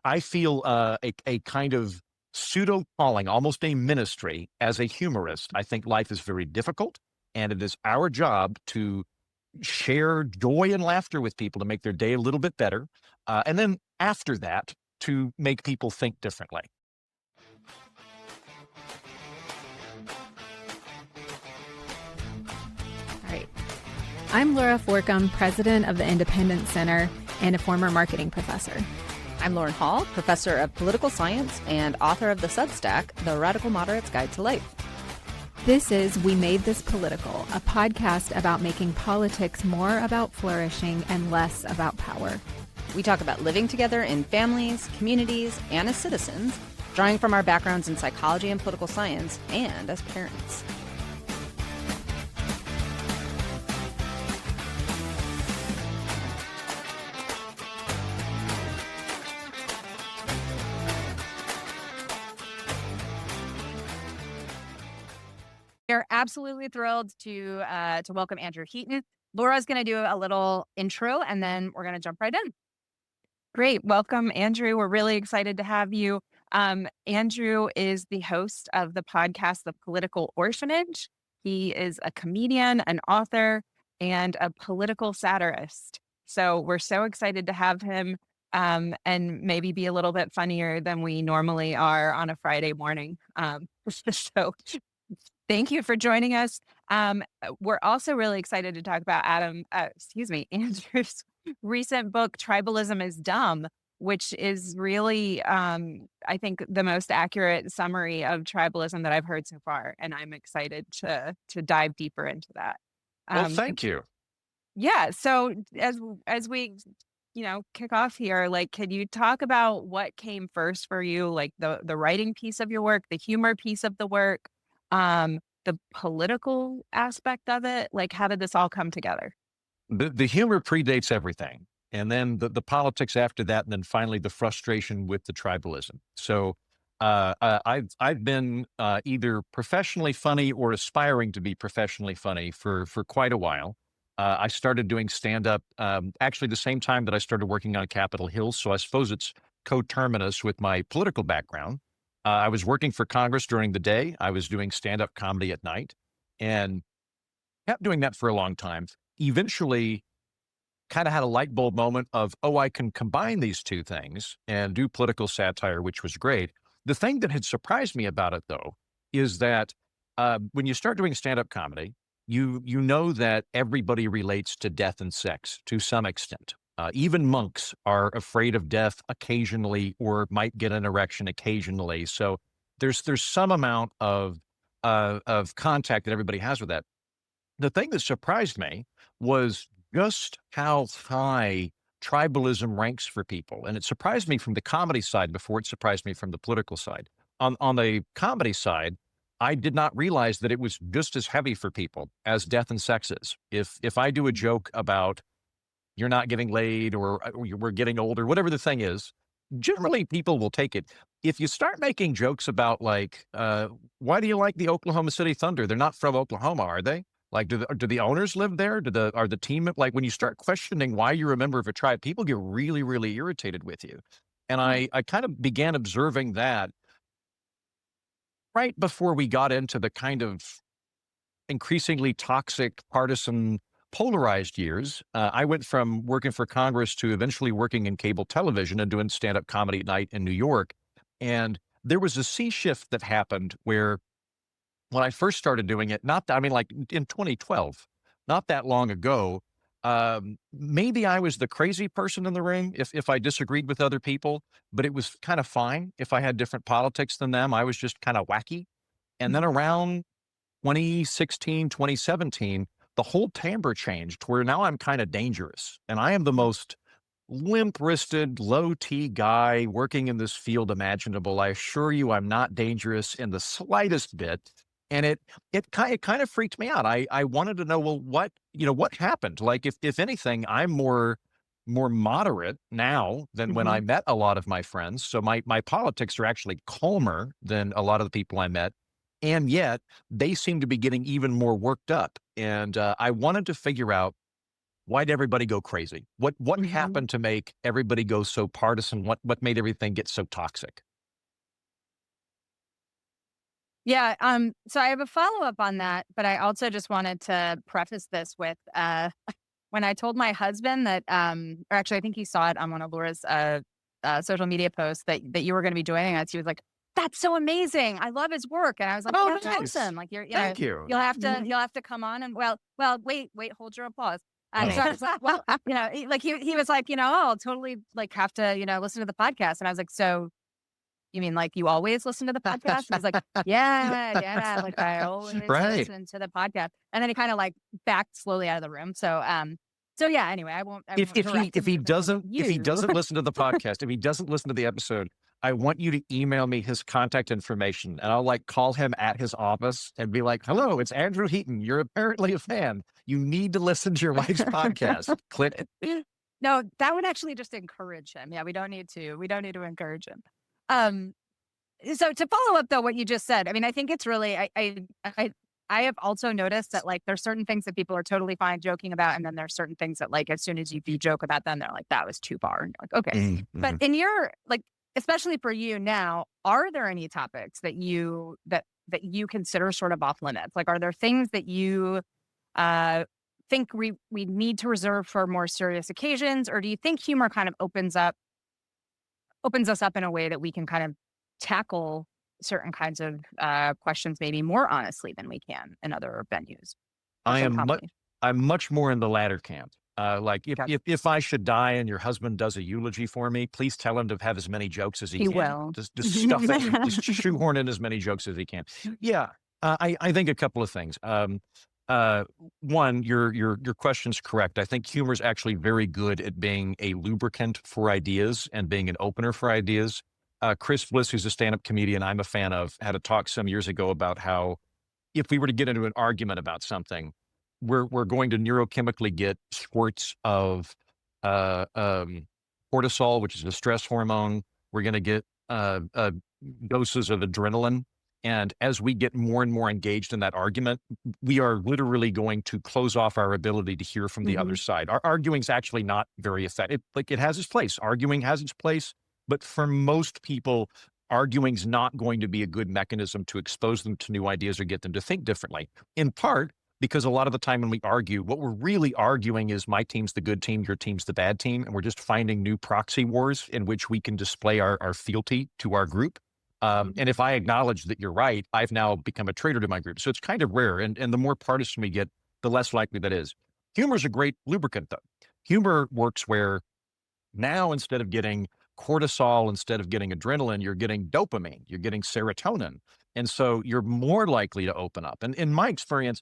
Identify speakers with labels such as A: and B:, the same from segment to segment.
A: I feel a kind of pseudo calling, almost a ministry as a humorist. I think life is very difficult, and it is our job to share joy and laughter with people to make their day a little bit better. And then after that, to make people think differently.
B: All right. I'm Laura Forcum, president of the Independence Center and a former marketing professor.
C: I'm Lauren Hall, professor of political science and author of the Substack, The Radical Moderate's Guide to Life.
B: This is We Made This Political, a podcast about making politics more about flourishing and less about power.
C: We talk about living together in families, communities, and as citizens, drawing from our backgrounds in psychology and political science, and as parents.
D: We're absolutely thrilled to welcome Andrew Heaton. Laura's going to do a little intro, and then we're going to jump right in. Great. Welcome, Andrew. We're really excited to have you. Andrew is the host of the podcast, The Political Orphanage. He is a comedian, an author, and a political satirist. So we're so excited to have him and maybe be a little bit funnier than we normally are on a Friday morning. So thank you for joining us. We're also really excited to talk about Andrew's recent book, Tribalism is Dumb, which is really, I think, the most accurate summary of tribalism that I've heard so far. And I'm excited to dive deeper into that.
A: Well, thank you.
D: Yeah. So as we, kick off here, like, can you talk about what came first for you, like the writing piece of your work, the humor piece of the work, the political aspect of it? Like, how did this all come together?
A: The humor predates everything. And then the politics after that, and then finally the frustration with the tribalism. So I've been either professionally funny or aspiring to be professionally funny for quite a while. I started doing stand-up actually the same time that I started working on Capitol Hill. So I suppose it's coterminous with my political background. I was working for Congress during the day. I was doing stand-up comedy at night, and kept doing that for a long time. Eventually kind of had a light bulb moment of, oh, I can combine these two things and do political satire, which was great. The thing that had surprised me about it, though, is that when you start doing stand-up comedy, you know that everybody relates to death and sex to some extent. Even monks are afraid of death occasionally, or might get an erection occasionally. So there's some amount of contact that everybody has with that. The thing that surprised me was just how high tribalism ranks for people. And it surprised me from the comedy side before it surprised me from the political side. On the comedy side, I did not realize that it was just as heavy for people as death and sex is. If I do a joke about you're not getting laid or we're getting older, whatever the thing is, generally people will take it. If you start making jokes about like, why do you like the Oklahoma City Thunder? They're not from Oklahoma, are they? Like, do the owners live there? Are the team, like when you start questioning why you're a member of a tribe, people get really, really irritated with you. And I kind of began observing that right before we got into the kind of increasingly toxic, partisan, polarized years. I went from working for Congress to eventually working in cable television and doing stand-up comedy at night in New York. And there was a sea shift that happened where when I first started doing it, like in 2012, not that long ago, maybe I was the crazy person in the room if I disagreed with other people, but it was kind of fine if I had different politics than them. I was just kind of wacky. And then around 2016, 2017, the whole timbre changed where now I'm kind of dangerous. And I am the most limp-wristed, low-T guy working in this field imaginable. I assure you I'm not dangerous in the slightest bit. And it kind of freaked me out. I wanted to know, well, what happened? Like, if anything, I'm more moderate now than when I met a lot of my friends. So my politics are actually calmer than a lot of the people I met. And yet they seem to be getting even more worked up. And I wanted to figure out why'd everybody go crazy? What happened to make everybody go so partisan? What made everything get so toxic?
D: Yeah. So I have a follow-up on that, but I also just wanted to preface this with when I told my husband that, or actually I think he saw it on one of Laura's social media posts that you were going to be joining us. He was like, "That's so amazing! I love his work." And I was like,
A: Oh,
D: "That's
A: nice.
D: awesome! Like
A: Thank you.
D: you'll have to come on and wait, wait, hold your applause."
A: Oh.
D: So I was like, "Well, he was like, oh, I'll totally like have to listen to the podcast." And I was like, "So you mean like you always listen to the podcast?" He's like, "Yeah, like I always
A: Right.
D: listen to the podcast." And then he kind of like backed slowly out of the room. So yeah. Anyway, I won't.
A: If
D: correct
A: he
D: him for
A: doesn't
D: you.
A: listen to the podcast, if he doesn't listen to the episode, I want you to email me his contact information, and I'll like call him at his office and be like, "Hello, it's Andrew Heaton. You're apparently a fan. You need to listen to your wife's podcast." Click.
D: No, that would actually just encourage him. Yeah, we don't need to encourage him. So to follow up though, what you just said, I mean, I think it's really, I have also noticed that like there's certain things that people are totally fine joking about, and then there's certain things that like as soon as you joke about them, they're like, "That was too far." And you're like, "Okay." But in your like, especially for you now, are there any topics that you consider sort of off limits? Like, are there things that you think we need to reserve for more serious occasions, or do you think humor kind of opens us up in a way that we can kind of tackle certain kinds of questions maybe more honestly than we can in other venues?
A: I'm much more in the latter camp. Like
D: Gotcha.
A: if I should die and your husband does a eulogy for me, please tell him to have as many jokes as he
D: He
A: can.
D: will.
A: Just stuff it, just shoehorn in as many jokes as he can. Yeah, I think a couple of things. One, your question's correct. I think humor is actually very good at being a lubricant for ideas and being an opener for ideas. Chris Bliss, who's a stand-up comedian I'm a fan of, had a talk some years ago about how if we were to get into an argument about something, we're going to neurochemically get squirts of cortisol, which is a stress hormone. We're going to get doses of adrenaline. And as we get more and more engaged in that argument, we are literally going to close off our ability to hear from the other side. Our arguing's actually not very effective. Like it has its place. Arguing has its place. But for most people, arguing's not going to be a good mechanism to expose them to new ideas or get them to think differently. In part, because a lot of the time when we argue, what we're really arguing is my team's the good team, your team's the bad team. And we're just finding new proxy wars in which we can display our fealty to our group. And if I acknowledge that you're right, I've now become a traitor to my group. So it's kind of rare. And the more partisan we get, the less likely that is. Humor is a great lubricant, though. Humor works where now instead of getting cortisol, instead of getting adrenaline, you're getting dopamine, you're getting serotonin. And so you're more likely to open up. And in my experience,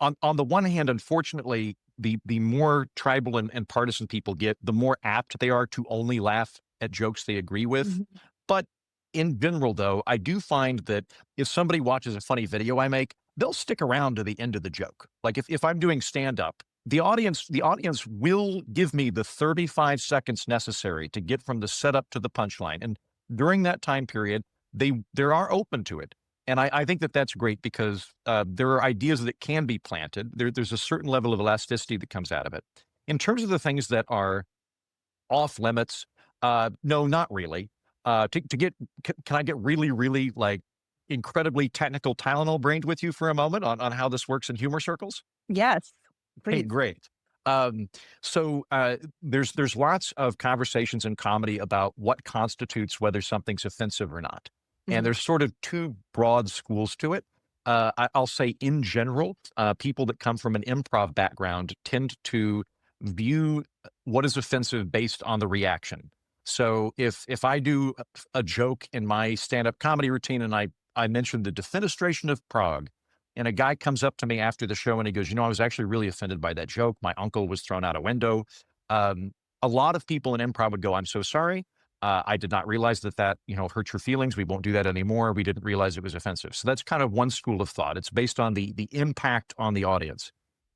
A: on the one hand, unfortunately, the more tribal and partisan people get, the more apt they are to only laugh at jokes they agree with. But in general, though, I do find that if somebody watches a funny video I make, they'll stick around to the end of the joke. Like if I'm doing stand-up, the audience will give me the 35 seconds necessary to get from the setup to the punchline. And during that time period, they are open to it. And I think that that's great because there are ideas that can be planted. There's a certain level of elasticity that comes out of it. In terms of the things that are off limits, no, not really. Can I get really, really like incredibly technical Tylenol brained with you for a moment on how this works in humor circles?
D: Yes,
A: Hey,
D: please.
A: great. So there's lots of conversations in comedy about what constitutes whether something's offensive or not. And there's sort of two broad schools to it. I'll say in general, people that come from an improv background tend to view what is offensive based on the reaction. So if I do a joke in my stand-up comedy routine and I mention the defenestration of Prague, and a guy comes up to me after the show and he goes, I was actually really offended by that joke. My uncle was thrown out a window. A lot of people in improv would go, I'm so sorry. I did not realize that hurt your feelings. We won't do that anymore. We didn't realize it was offensive. So that's kind of one school of thought. It's based on the impact on the audience.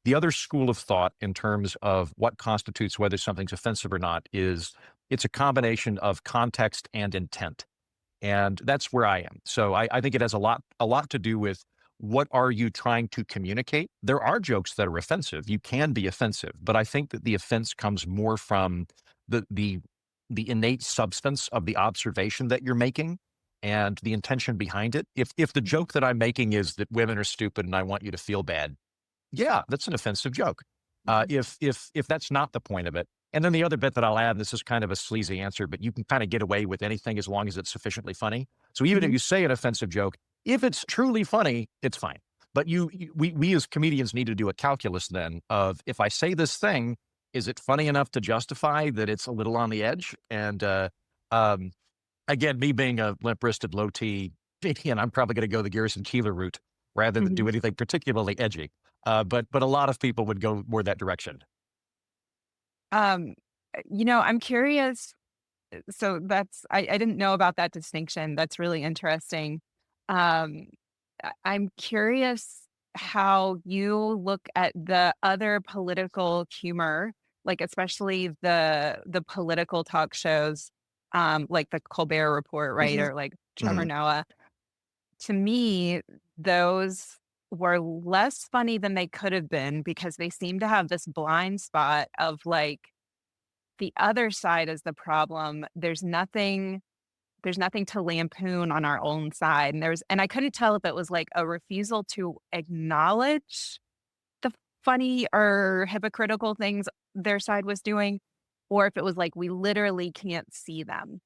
A: The other school of thought in terms of what constitutes whether something's offensive or not is it's a combination of context and intent. And that's where I am. So I think it has a lot to do with what are you trying to communicate? There are jokes that are offensive. You can be offensive, but I think that the offense comes more from the the innate substance of the observation that you're making and the intention behind it. If the joke that I'm making is that women are stupid and I want you to feel bad, yeah, that's an offensive joke. If that's not the point of it. And then the other bit that I'll add, this is kind of a sleazy answer, but you can kind of get away with anything as long as it's sufficiently funny. So even if
D: Mhm.
A: you say an offensive joke, if it's truly funny, it's fine. But we as comedians need to do a calculus then of, if I say this thing, is it funny enough to justify that it's a little on the edge? And um, again, me being a limp-wristed low T, and I'm probably going to go the Garrison Keillor route rather than do
D: Mhm.
A: anything particularly edgy. But a lot of people would go more that direction.
D: Um, I'm curious. So I didn't know about that distinction. That's really interesting. Um, I'm curious how you look at the other political humor, like especially the political talk shows, like the Colbert Report, right,
A: Mhm.
D: or like Trevor
A: Mhm.
D: Noah. To me, those were less funny than they could have been because they seem to have this blind spot of like the other side is the problem. There's nothing to lampoon on our own side. And I couldn't tell if it was like a refusal to acknowledge the funny or hypocritical things their side was doing, or if it was like we literally can't see them.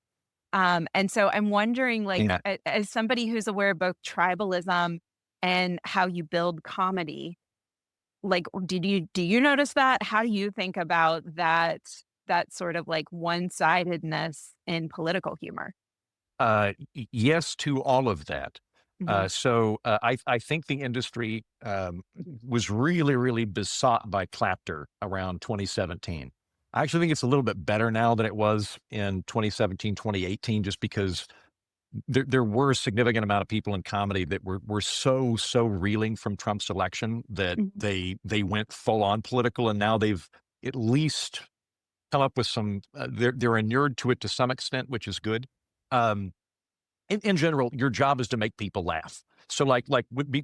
D: And so I'm wondering, like,
A: Yeah.
D: as somebody who's aware of both tribalism and how you build comedy, like, do you notice that? How do you think about that sort of like one-sidedness in political humor?
A: Yes to all of that.
D: Mhm.
A: I think the industry was really, really besought by clapter around 2017. I actually think it's a little bit better now than it was in 2017, 2018, just because there were a significant amount of people in comedy that were so reeling from Trump's election that
D: Mhm.
A: they went full on political, and now they've at least come up with some. They're inured to it to some extent, which is good. Um, in general, your job is to make people laugh. So,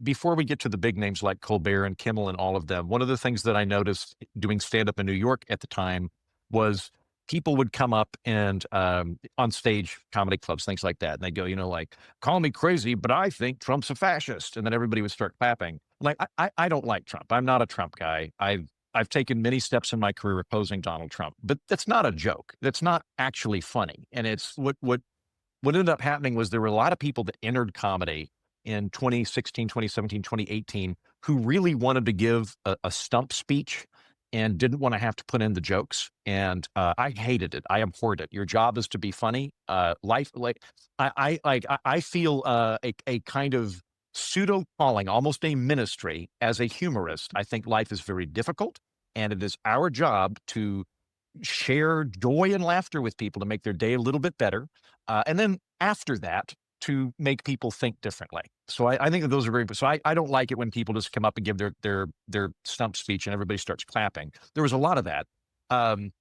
A: before we get to the big names like Colbert and Kimmel and all of them, one of the things that I noticed doing stand up in New York at the time was people would come up and on stage, comedy clubs, things like that, and they go, like, call me crazy, but I think Trump's a fascist, and then everybody would start clapping. Like, I don't like Trump. I'm not a Trump guy. I've taken many steps in my career opposing Donald Trump, but that's not a joke. That's not actually funny, and it's what ended up happening was there were a lot of people that entered comedy in 2016, 2017, 2018 who really wanted to give a stump speech and didn't want to have to put in the jokes. And I hated it. I abhorred it. Your job is to be funny. Life, like I feel a kind of pseudo calling, almost a ministry as a humorist. I think life is very difficult, and it is our job to share joy and laughter with people to make their day a little bit better. And then after that, to make people think differently. So I think that those are very, so I don't like it when people just come up and give their stump speech and everybody starts clapping. There was a lot of that. Um,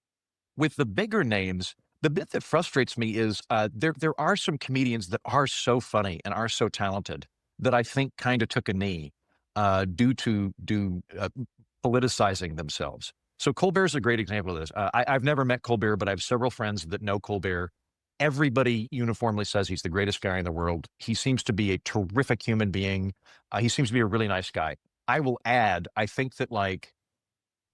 A: with the bigger names, the bit that frustrates me is there are some comedians that are so funny and are so talented that I think kind of took a knee due to politicizing themselves. So Colbert's a great example of this. I've never met Colbert, but I have several friends that know Colbert. Everybody uniformly says he's the greatest guy in the world. He seems to be a terrific human being. He seems to be a really nice guy. I will add, I think that like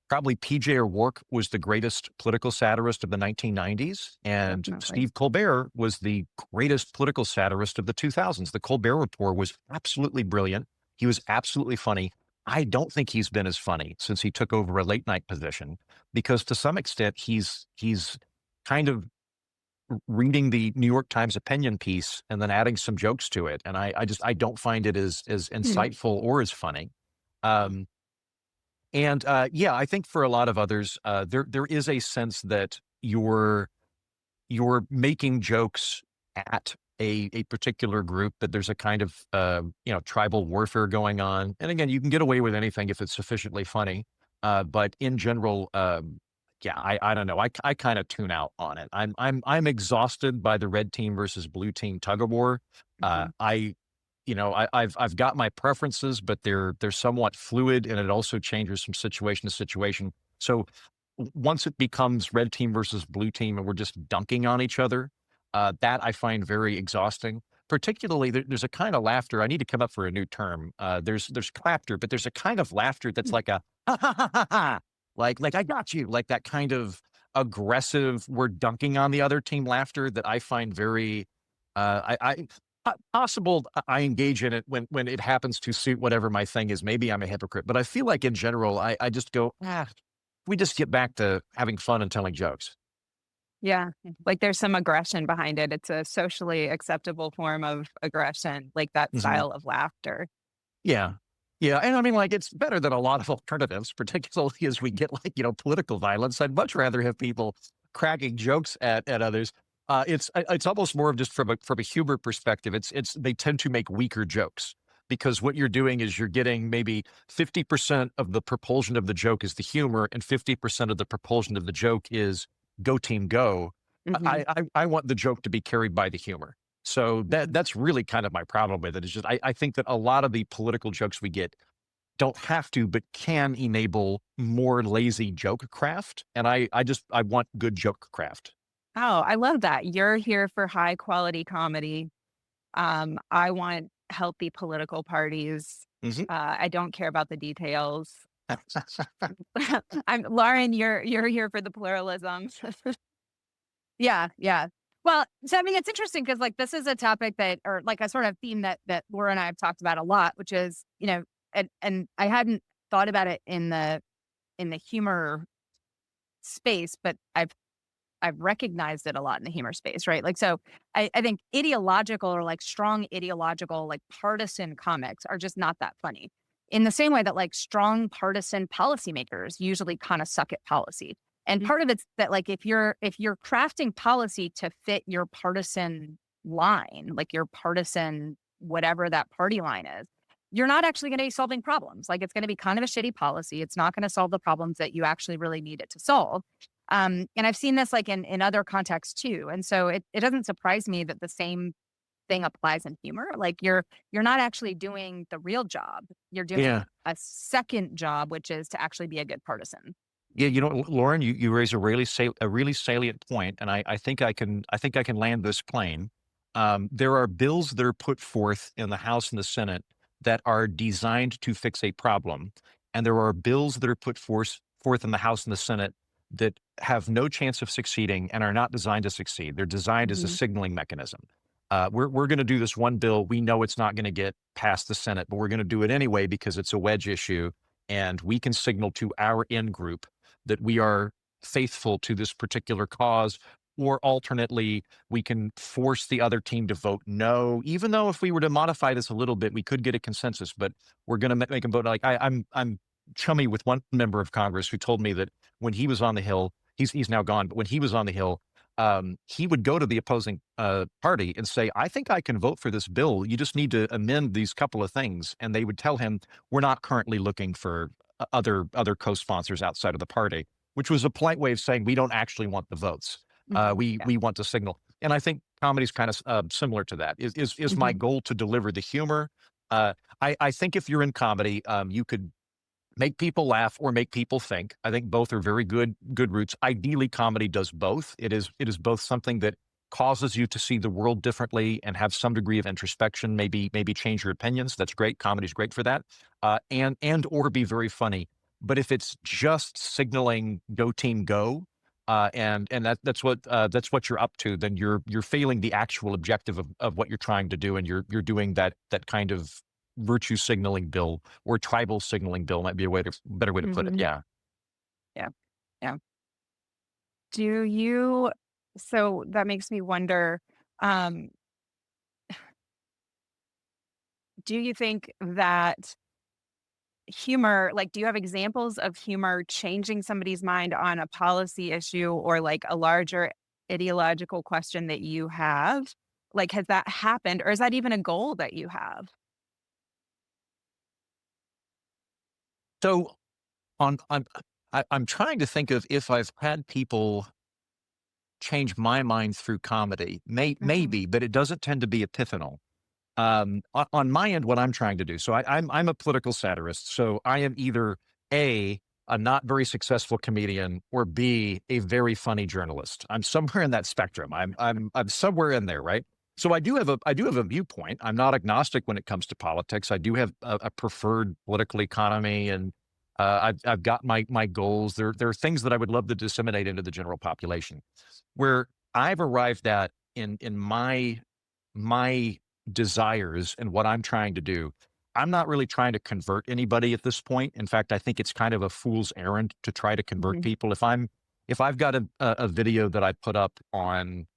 A: probably PJ O'Rourke was the greatest political satirist of the 1990s, and
D: Definitely.
A: Steve Colbert was the greatest political satirist of the 2000s. The Colbert Report was absolutely brilliant. He was absolutely funny. I don't think he's been as funny since he took over a late night position because to some extent he's kind of reading the New York Times opinion piece and then adding some jokes to it. And I don't find it as
D: Hmm.
A: insightful or as funny. Um, yeah, I think for a lot of others, there is a sense that you're making jokes at a particular group, that there's a kind of tribal warfare going on. And again, you can get away with anything if it's sufficiently funny. But in general, yeah, I don't know. I kind of tune out on it. I'm exhausted by the red team versus blue team tug of war.
D: Mhm.
A: I I've got my preferences, but they're somewhat fluid, and it also changes from situation to situation. So once it becomes red team versus blue team, and we're just dunking on each other, that I find very exhausting. Particularly, there's a kind of laughter. I need to come up for a new term. There's clapter, but there's a kind of laughter that's like a ha ha ha ha ha, like I got you, like that kind of aggressive, we're dunking on the other team laughter that I find very possible. I engage in it when it happens to suit whatever my thing is. Maybe I'm a hypocrite, but I feel like in general, I just go, we just get back to having fun and telling jokes.
D: Yeah. Like there's some aggression behind it. It's a socially acceptable form of aggression, like that
A: Mhm.
D: style of laughter.
A: Yeah. Yeah. And I mean, like, it's better than a lot of alternatives, particularly as we get like, political violence. I'd much rather have people cracking jokes at others. It's almost more of just from a humor perspective. They tend to make weaker jokes because what you're doing is you're getting maybe 50% of the propulsion of the joke is the humor, and 50% of the propulsion of the joke is go team go.
D: Hmm.
A: I want the joke to be carried by the humor. So that's really kind of my problem with it. Is just I think that a lot of the political jokes we get don't have to, but can enable more lazy joke craft. And I want good joke craft.
D: Oh, I love that. You're here for high quality comedy. I want healthy political parties.
A: Mhm.
D: I don't care about the details. I'm Lauren, you're here for the pluralism. Yeah, yeah. Well, so I mean, it's interesting because like this is a topic that, or like a sort of theme that Laura and I have talked about a lot, which is, and I hadn't thought about it in the humor space, but I've recognized it a lot in the humor space, right? Like, so I think ideological or like strong ideological, like partisan comics are just not that funny. In the same way that like strong partisan policymakers usually kind of suck at policy. And part of it's that like if you're crafting policy to fit your partisan line, like your partisan whatever that party line is, you're not actually going to be solving problems. Like it's going to be kind of a shitty policy. It's not going to solve the problems that you actually really need it to solve. And I've seen this like in other contexts too. And so it doesn't surprise me that the same thing applies in humor. Like you're not actually doing the real job. You're doing
A: Yeah.
D: a second job, which is to actually be a good partisan.
A: Yeah, Lauren, you raise a really salient point, and I think I can land this plane. There are bills that are put forth in the House and the Senate that are designed to fix a problem, and there are bills that are put forth in the House and the Senate that have no chance of succeeding and are not designed to succeed. They're designed as a
D: Mhm.
A: signaling mechanism. We're going to do this one bill. We know it's not going to get past the Senate, but we're going to do it anyway because it's a wedge issue, and we can signal to our in group that we are faithful to this particular cause. Or alternately, we can force the other team to vote no, even though if we were to modify this a little bit, we could get a consensus, but we're going to make them vote. Like I'm chummy with one member of Congress who told me that when he was on the Hill, he's now gone, but when he was on the Hill, he would go to the opposing party and say, I think I can vote for this bill. You just need to amend these couple of things. And they would tell him, we're not currently looking for other co-sponsors outside of the party, which was a polite way of saying we don't actually want the votes.
D: Mhm. Yeah.
A: We want to signal. And I think comedy is kind of similar to that. Is my
D: Mhm.
A: goal to deliver the humor? I think if you're in comedy, you could make people laugh or make people think. I think both are very good routes. Ideally, comedy does both. It is both something that causes you to see the world differently and have some degree of introspection, maybe change your opinions. That's great. Comedy's great for that. And or be very funny. But if it's just signaling go team go, and that's what you're up to, then you're failing the actual objective of what you're trying to do, and you're doing that kind of virtue signaling bill, or tribal signaling bill might be better way to put it.
D: Mhm.
A: Yeah.
D: Yeah. Yeah. Do you so that makes me wonder, um, do you think that humor like, do you have examples of humor changing somebody's mind on a policy issue or, like, a larger ideological question that you have? Like, has that happened, or is that even a goal that you have?
A: So on I'm trying to think of if I've had people change my mind through comedy.
D: Mhm.
A: Maybe, but it doesn't tend to be epiphanal. On my end, what I'm trying to do. So I'm a political satirist. So I am either a not very successful comedian, or B, a very funny journalist. I'm somewhere in that spectrum. I'm somewhere in there, right? So I do have a viewpoint. I'm not agnostic when it comes to politics. I do have a preferred political economy, and I've got my goals. There are things that I would love to disseminate into the general population. Where I've arrived at in my desires and what I'm trying to do, I'm not really trying to convert anybody at this point. In fact, I think it's kind of a fool's errand to try to convert people. If I've got a video that I put up on,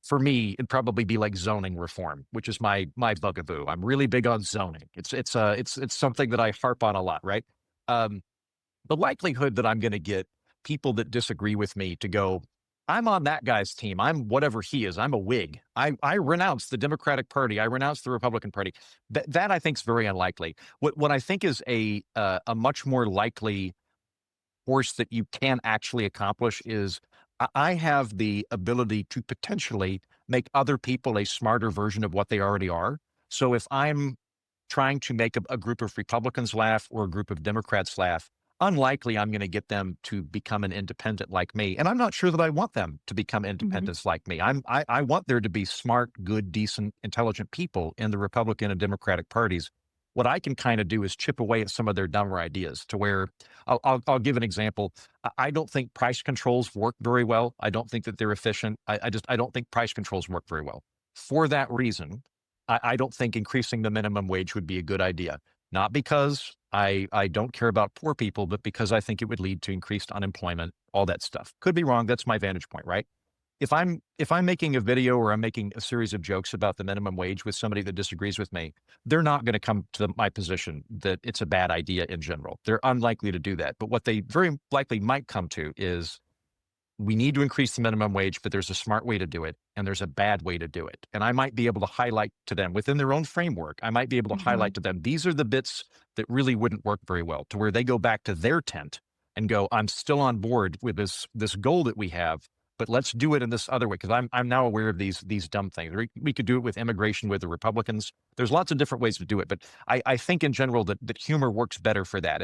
A: for me, it'd probably be like zoning reform, which is my bugaboo. I'm really big on zoning. It's something that I harp on a lot, right? The likelihood that I'm going to get people that disagree with me to go, I'm on that guy's team. I'm whatever he is. I'm a Whig. I renounce the Democratic Party. I renounce the Republican Party. That I think is very unlikely. What I think is a much more likely force that you can actually accomplish is I have the ability to potentially make other people a smarter version of what they already are. So if I'm trying to make a group of Republicans laugh or a group of Democrats laugh, unlikely I'm going to get them to become an independent like me. And I'm not sure that I want them to become independents like me. I want there to be smart, good, decent, intelligent people in the Republican and Democratic parties. What I can kind of do is chip away at some of their dumber ideas to where I'll give an example. I don't think price controls work very well. I don't think that they're efficient. I don't think price controls work very well. For that reason, I don't think increasing the minimum wage would be a good idea. Not because I don't care about poor people, but because I think it would lead to increased unemployment, all that stuff. Could be wrong. That's my vantage point, right? If I'm making a video or I'm making a series of jokes about the minimum wage with somebody that disagrees with me, they're not going to come to my position that it's a bad idea in general. They're unlikely to do that. But what they very likely might come to is, we need to increase the minimum wage, but there's a smart way to do it and there's a bad way to do it. And I might be able to highlight to them within their own framework. I might be able to highlight to them, these are the bits that really wouldn't work very well, to where they go back to their tent and go, I'm still on board with this goal that we have, but let's do it in this other way. Cause I'm now aware of these dumb things. We could do it with immigration with the Republicans. There's lots of different ways to do it. But I think in general that humor works better for that.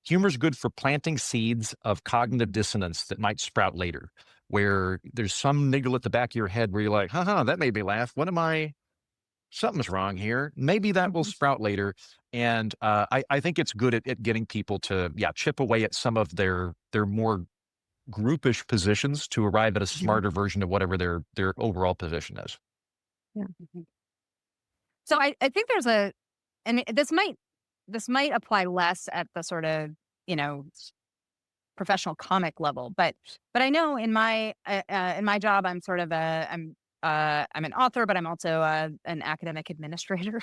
A: Humor's good for planting seeds of cognitive dissonance that might sprout later, where there's some niggle at the back of your head where you're like, that made me laugh. Something's wrong here. Maybe that will sprout later. And I think it's good at getting people to, chip away at some of their more groupish positions to arrive at a smarter version of whatever their overall position is.
D: Yeah. So I think and this might apply less at the sort of, professional comic level, but I know in my job, I'm sort of I'm an author, but I'm also an academic administrator,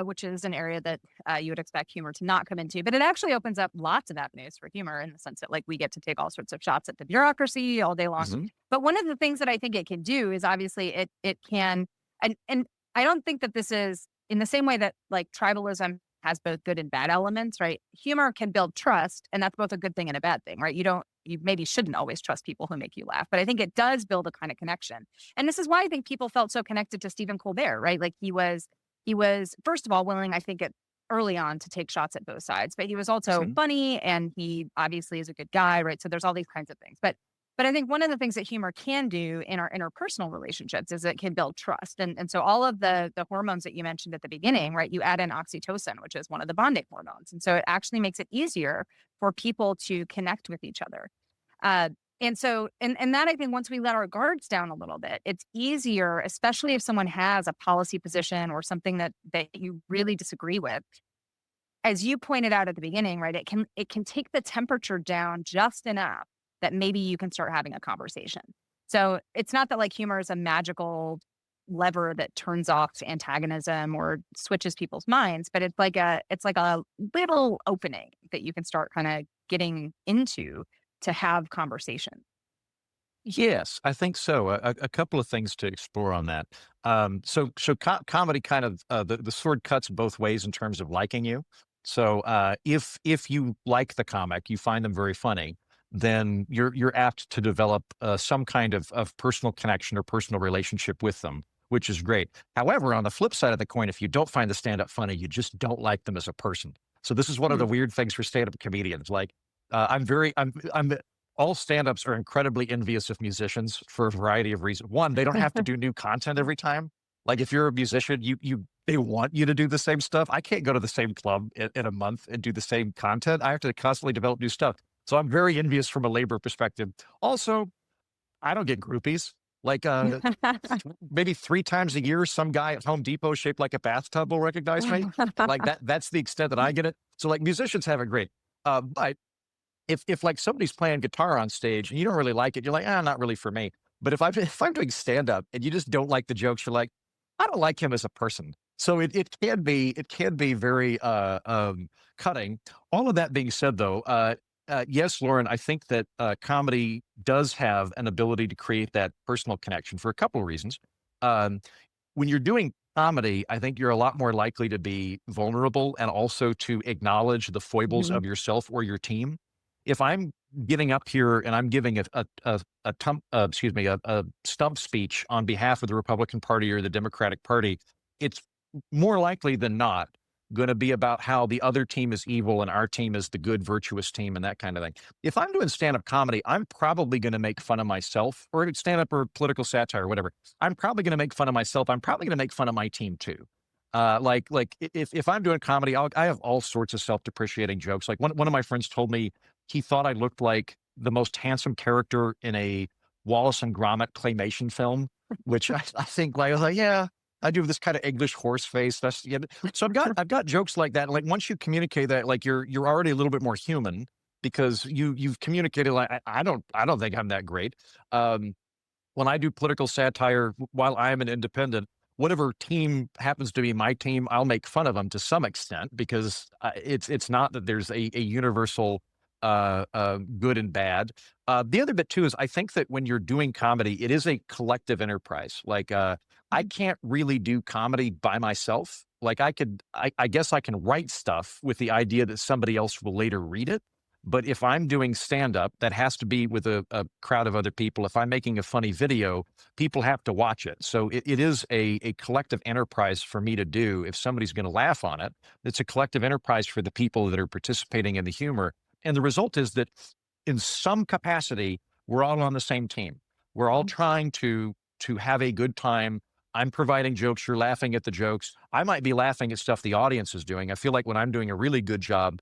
D: which is an area that you would expect humor to not come into. But it actually opens up lots of avenues for humor in the sense that, like, we get to take all sorts of shots at the bureaucracy all day long. But one of the things that I think it can do is obviously it can, and I don't think that this is in the same way that, like, tribalism has both good and bad elements, right? Humor can build trust, and that's both a good thing and a bad thing, right? You maybe shouldn't always trust people who make you laugh, but I think it does build a kind of connection. And this is why I think people felt so connected to Stephen Colbert, right? Like he was first of all willing, I think, early on to take shots at both sides, but he was also funny, and he obviously is a good guy, right? So there's all these kinds of things. But I think one of the things that humor can do in our interpersonal relationships is it can build trust. And so all of the hormones that you mentioned at the beginning, right? You add in oxytocin, which is one of the bonding hormones. And so it actually makes it easier for people to connect with each other. And so, and that, I think, once we let our guards down a little bit, it's easier, especially if someone has a policy position or something that you really disagree with. As you pointed out at the beginning, right? It can take the temperature down just enough that maybe you can start having a conversation. So it's not that, like, humor is a magical lever that turns off antagonism or switches people's minds, but it's like a little opening that you can start kind of getting into to have conversation.
A: Yes, I think so. A couple of things to explore on that. So comedy kind of, the sword cuts both ways in terms of liking you. So if you like the comic, you find them very funny, then you're apt to develop some kind of personal connection or personal relationship with them, which is great. However, on the flip side of the coin, if you don't find the stand-up funny, you just don't like them as a person. So this is one of the weird things for stand-up comedians. Like, I'm all stand-ups are incredibly envious of musicians for a variety of reasons. One, they don't have to do new content every time. Like if you're a musician, they want you to do the same stuff. I can't go to the same club in a month and do the same content. I have to constantly develop new stuff. So I'm very envious from a labor perspective. Also, I don't get groupies. Like maybe 3 times a year, some guy at Home Depot shaped like a bathtub will recognize me. Like that's the extent that I get it. So like musicians have it great. But if like somebody's playing guitar on stage and you don't really like it, you're like, not really for me. But if I'm doing stand up and you just don't like the jokes, you're like, I don't like him as a person. So it can be very cutting. All of that being said, though, yes, Lauren, I think that comedy does have an ability to create that personal connection for a couple of reasons. When you're doing comedy, I think you're a lot more likely to be vulnerable and also to acknowledge the foibles of yourself or your team. If I'm getting up here and I'm giving a stump speech on behalf of the Republican Party or the Democratic Party, it's more likely than not going to be about how the other team is evil and our team is the good, virtuous team and that kind of thing. If I'm doing stand-up comedy, I'm probably going to make fun of myself, or stand-up or political satire or whatever. I'm probably going to make fun of myself. I'm probably going to make fun of my team too. Like if I'm doing comedy, I have all sorts of self-depreciating jokes. Like one of my friends told me he thought I looked like the most handsome character in a Wallace and Gromit claymation film, which I think like, I was like, yeah, I do this kind of English horse face. That's So I've got jokes like that. Like once you communicate that, like you're already a little bit more human because you've communicated like I don't think I'm that great. When I do political satire, while I am an independent, whatever team happens to be my team, I'll make fun of them to some extent because it's not that there's a universal good and bad. The other bit too is I think that when you're doing comedy, it is a collective enterprise. Like I can't really do comedy by myself. Like I guess I can write stuff with the idea that somebody else will later read it. But if I'm doing stand-up, that has to be with a crowd of other people. If I'm making a funny video, people have to watch it. So it is a collective enterprise for me to do. If somebody's going to laugh on it, it's a collective enterprise for the people that are participating in the humor. And the result is that in some capacity, we're all on the same team. We're all trying to have a good time. I'm providing jokes. You're laughing at the jokes. I might be laughing at stuff the audience is doing. I feel like when I'm doing a really good job,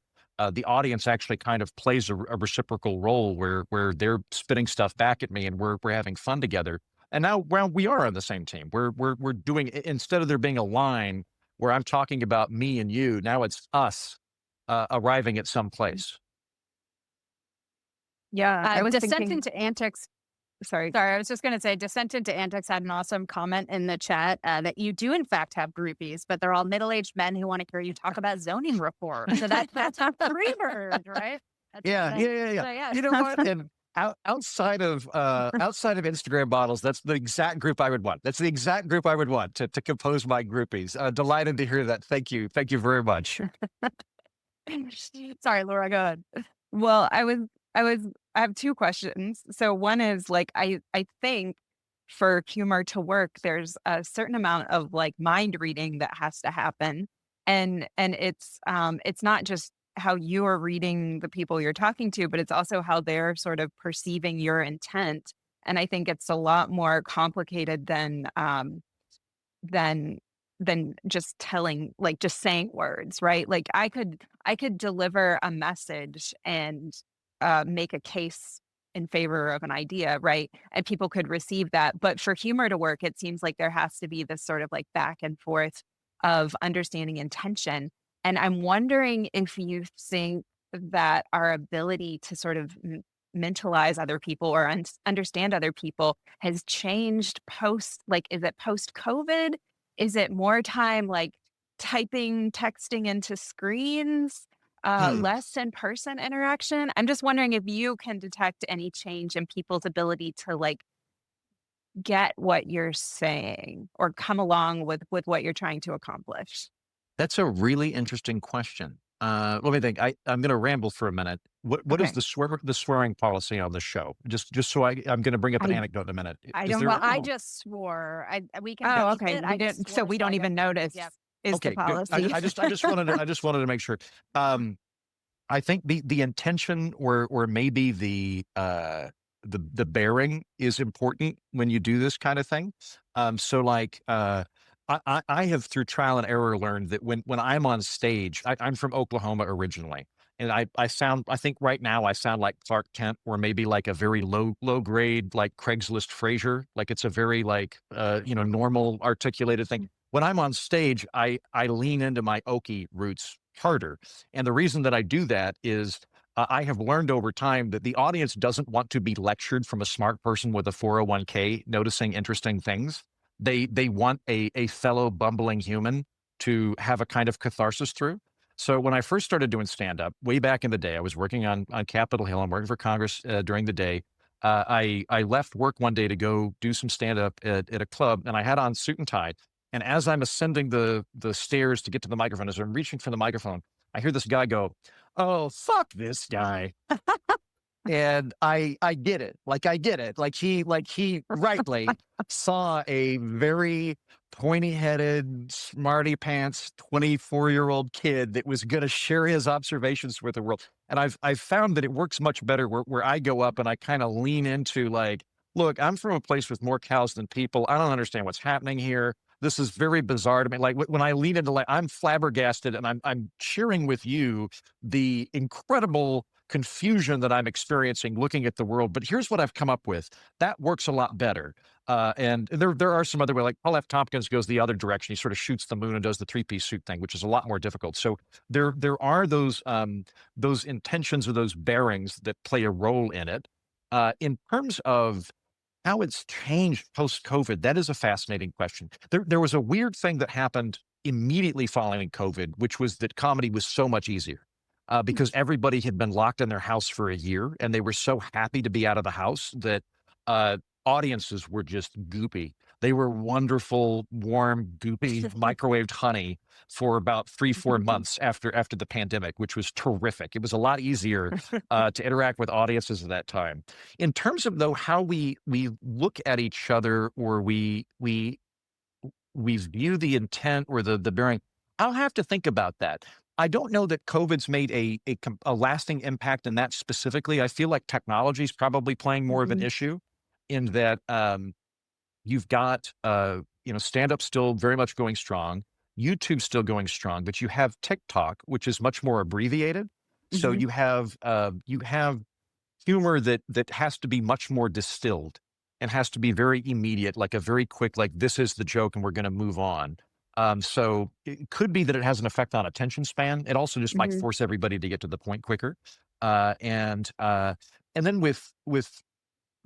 A: the audience actually kind of plays a reciprocal role where they're spitting stuff back at me and we're having fun together. And now we are on the same team. We're doing, instead of there being a line where I'm talking about me and you, now it's us arriving at some place.
D: Yeah, I was
E: Descent
D: thinking.
E: into Antics. Sorry.
D: Sorry, I was just going to say, Descent into Antics had an awesome comment in the chat that you do in fact have groupies, but they're all middle-aged men who want to hear you talk about zoning reform. So that's a Freebird, right?
A: Yeah.
D: So, yeah.
A: You know what? And outside of Instagram models, that's the exact group I would want. That's the exact group I would want to compose my groupies. Delighted to hear that. Thank you very much.
D: Sorry, Laura, go ahead.
E: Well, I have 2 questions. So one is like, I think for humor to work, there's a certain amount of like mind reading that has to happen. And it's not just how you are reading the people you're talking to, but it's also how they're sort of perceiving your intent. And I think it's a lot more complicated than just just saying words, right? Like I could deliver a message and make a case in favor of an idea, right? And people could receive that. But for humor to work, it seems like there has to be this sort of like back and forth of understanding intention. And I'm wondering if you think that our ability to sort of mentalize other people or understand other people has changed is it post-COVID? Is it more time like typing, texting into screens? Less in-person interaction? I'm just wondering if you can detect any change in people's ability to like get what you're saying or come along with what you're trying to accomplish.
A: That's a really interesting question. Let me think. I'm going to ramble for a minute. What is
E: Okay.
A: the swearing policy on the show? Just so I'm going to bring up an
E: I
A: anecdote in a minute.
E: I
A: Is
E: don't
A: there?
D: Well, I
E: know.
D: just swore. We can
E: Oh,
D: beep
E: okay.
D: it.
E: We
D: I just
E: didn't, so
D: swore,
E: we
D: so
E: don't
D: I
E: even
D: don't.
E: notice
D: Yep.
E: is the
A: Okay, good. I,
E: policy.
A: I just I just wanted to make sure. Um, I think the intention or maybe the bearing is important when you do this kind of thing. So like I have through trial and error learned that when I'm on stage, I'm from Oklahoma originally. And I think right now I sound like Clark Kent or maybe like a very low grade like Craigslist Frasier. Like it's a very like normal articulated thing. When I'm on stage, I lean into my Okie roots harder. And the reason that I do that is I have learned over time that the audience doesn't want to be lectured from a smart person with a 401k noticing interesting things. They want a fellow bumbling human to have a kind of catharsis through. So when I first started doing stand up way back in the day, I was working on Capitol Hill. I'm working for Congress during the day. I left work one day to go do some stand up at a club, and I had on suit and tie. And as I'm ascending the stairs to get to the microphone, as I'm reaching for the microphone, I hear this guy go, "Oh, fuck this guy." And I get it. Like I get it. Like he rightly saw a very pointy-headed, smarty pants 24-year-old kid that was gonna share his observations with the world. And I've found that it works much better where I go up and I kind of lean into like, look, I'm from a place with more cows than people. I don't understand what's happening here. This is very bizarre to me. Like when I lean into like I'm flabbergasted and I'm sharing with you the incredible confusion that I'm experiencing looking at the world. But here's what I've come up with. That works a lot better. And there are some other way, like Paul F. Tompkins goes the other direction. He sort of shoots the moon and does the three-piece suit thing, which is a lot more difficult. So there are those intentions or those bearings that play a role in it. In terms of how it's changed post-COVID, that is a fascinating question. There was a weird thing that happened immediately following COVID, which was that comedy was so much easier because everybody had been locked in their house for a year and they were so happy to be out of the house that audiences were just goopy. They were wonderful, warm, goopy, microwaved honey for about 3-4 months after the pandemic, which was terrific. It was a lot easier to interact with audiences at that time. In terms of though how we look at each other or we view the intent or the bearing, I'll have to think about that. I don't know that COVID's made a lasting impact in that specifically. I feel like technology is probably playing more of an
E: Mhm.
A: issue in that you've got stand up still very much going strong, YouTube still going strong, but you have TikTok, which is much more abbreviated. So
E: Mhm.
A: you have humor that has to be much more distilled and has to be very immediate, like a very quick, like this is the joke and we're going to move on. So it could be that it has an effect on attention span. It also just might
E: Mhm.
A: force everybody to get to the point quicker. And then with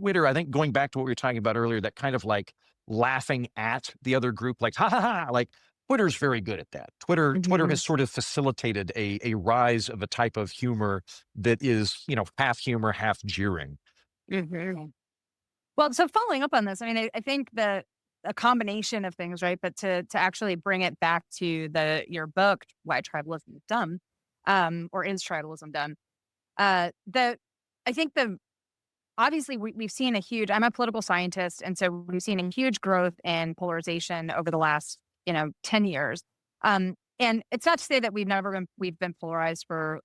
A: Twitter, I think going back to what we were talking about earlier, that kind of like laughing at the other group, like ha ha ha, like Twitter's very good at that. Twitter
E: Mhm.
A: has sort of facilitated a rise of a type of humor that is, half humor, half jeering.
E: Mhm.
D: Well, so following up on this, I mean, I think that a combination of things, right? But to actually bring it back to your book, Why Tribalism is Dumb, or Is Tribalism Dumb? The I think the obviously we've seen a huge. I'm a political scientist, and so we've seen a huge growth in polarization over the last 10 years. And it's not to say that we've been polarized for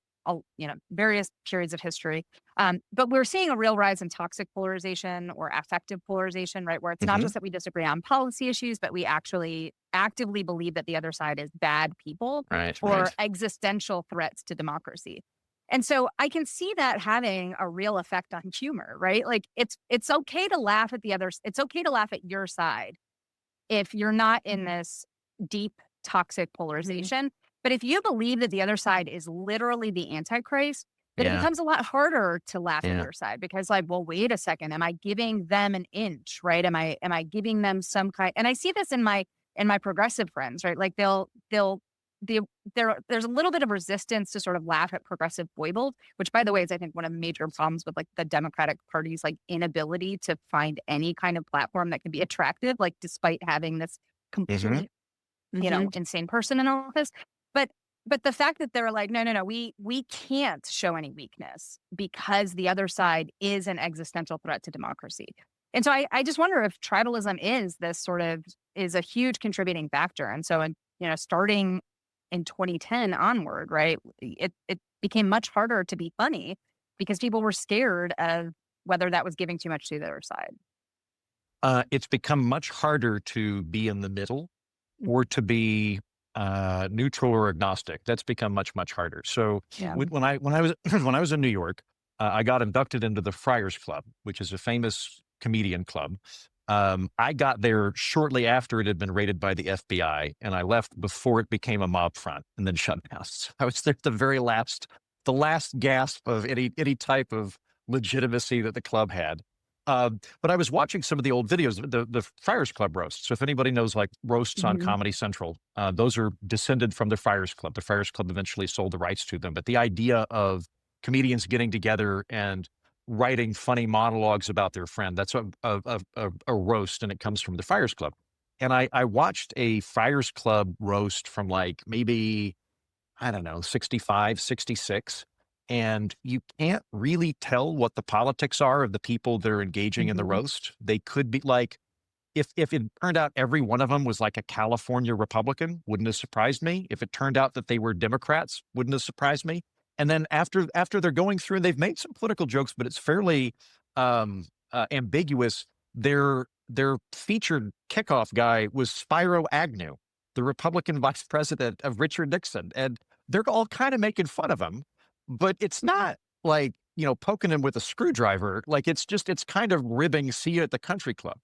D: various periods of history. But we're seeing a real rise in toxic polarization or affective polarization, right? Where it's not
A: Hmm.
D: just that we disagree on policy issues, but we actually actively believe that the other side is bad people
A: Right,
D: or
A: right.
D: existential threats to democracy. And so I can see that having a real effect on humor, right? Like it's okay to laugh at the others. It's okay to laugh at your side if you're not in this deep toxic polarization. But if you believe that the other side is literally the antichrist, then it
A: Yeah,
D: becomes a lot harder to laugh at
A: yeah.
D: your side because like, well, wait a second, am I giving them an inch, right? Am I giving them some kind, and I see this in my progressive friends, right? Like the there's a little bit of resistance to sort of laugh at progressive foibles, which by the way is I think one of the major problems with like the Democratic Party's like inability to find any kind of platform that can be attractive, like despite having this
A: Hmm.
D: completely
E: Mhm.
D: insane person in office. But But the fact that they're like, no, we can't show any weakness because the other side is an existential threat to democracy. And so I just wonder if tribalism is a huge contributing factor. And so, starting in 2010 onward, right, it became much harder to be funny because people were scared of whether that was giving too much to the other side.
A: It's become much harder to be in the middle or to be neutral or agnostic. That's become much, much harder. So
D: Yeah.
A: when I was when I was in New York, I got inducted into the Friars Club, which is a famous comedian club. I got there shortly after it had been raided by the FBI, and I left before it became a mob front and then shut down. So I was there at the last gasp of any type of legitimacy that the club had. But I was watching some of the old videos, the Friars Club roasts. So if anybody knows like roasts on Comedy Central, those are descended from the Friars Club. The Friars Club eventually sold the rights to them. But the idea of comedians getting together and writing funny monologues about their friend, that's a roast, and it comes from the Friars Club. And I watched a Friars Club roast from like maybe, I don't know, 65, 66. And you can't really tell what the politics are of the people that are engaging in the roast. They could be like, if it turned out every one of them was like a California Republican, wouldn't have surprised me. If it turned out that they were Democrats, wouldn't have surprised me. And then after they're going through, and they've made some political jokes, but it's fairly ambiguous. Their featured kickoff guy was Spiro Agnew, the Republican vice president of Richard Nixon. And they're all kind of making fun of him. But it's not like, poking him with a screwdriver. Like it's kind of ribbing, see you at the country club.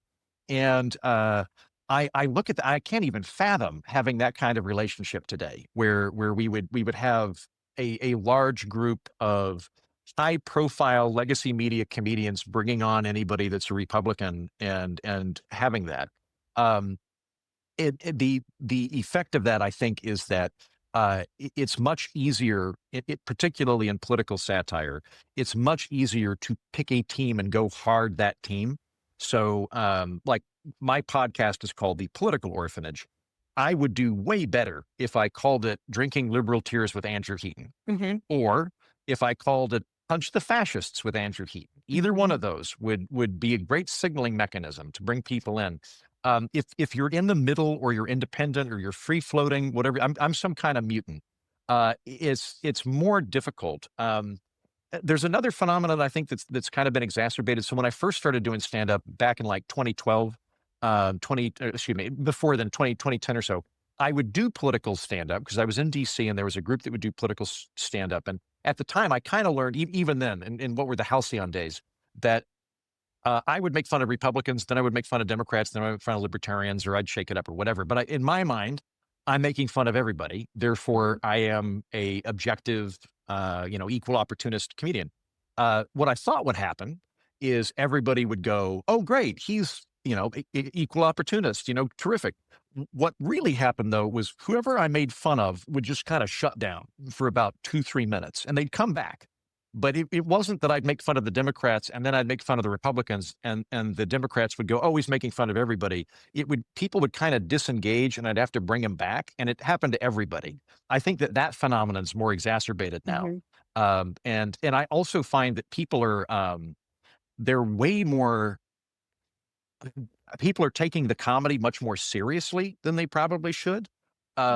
A: And I look at I can't even fathom having that kind of relationship today where we would have a large group of high profile legacy media comedians bringing on anybody that's a Republican and having that. The effect of that, I think, is that it's much easier, particularly in political satire, it's much easier to pick a team and go hard that team. So like my podcast is called The Political Orphanage. I would do way better if I called it Drinking Liberal Tears with Andrew Heaton, or if I called it Punch the Fascists with Andrew Heaton. Either one of those would be a great signaling mechanism to bring people in. If you're in the middle or you're independent or you're free floating, whatever, I'm some kind of mutant. It's more difficult. There's another phenomenon I think that's kind of been exacerbated. So when I first started doing stand up back in like 2012, before then 2010 or so, I would do political stand up because I was in DC and there was a group that would do political stand up. And at the time I kind of learned even then in what were the halcyon days that I would make fun of Republicans, then I would make fun of Democrats, then I would make fun of libertarians, or I'd shake it up or whatever. But in my mind, I'm making fun of everybody. Therefore, I am a objective, equal opportunist comedian. What I thought would happen is everybody would go, "Oh, great, he's equal opportunist, terrific." What really happened though was whoever I made fun of would just kind of shut down for about 2-3 minutes, and they'd come back. But it wasn't that I'd make fun of the Democrats and then I'd make fun of the Republicans and the Democrats would go, "Oh, he's making fun of everybody." People would kind of disengage and I'd have to bring them back. And it happened to everybody. I think that phenomenon is more exacerbated now. And I also find that people are, they're way more, people are taking the comedy much more seriously than they probably should.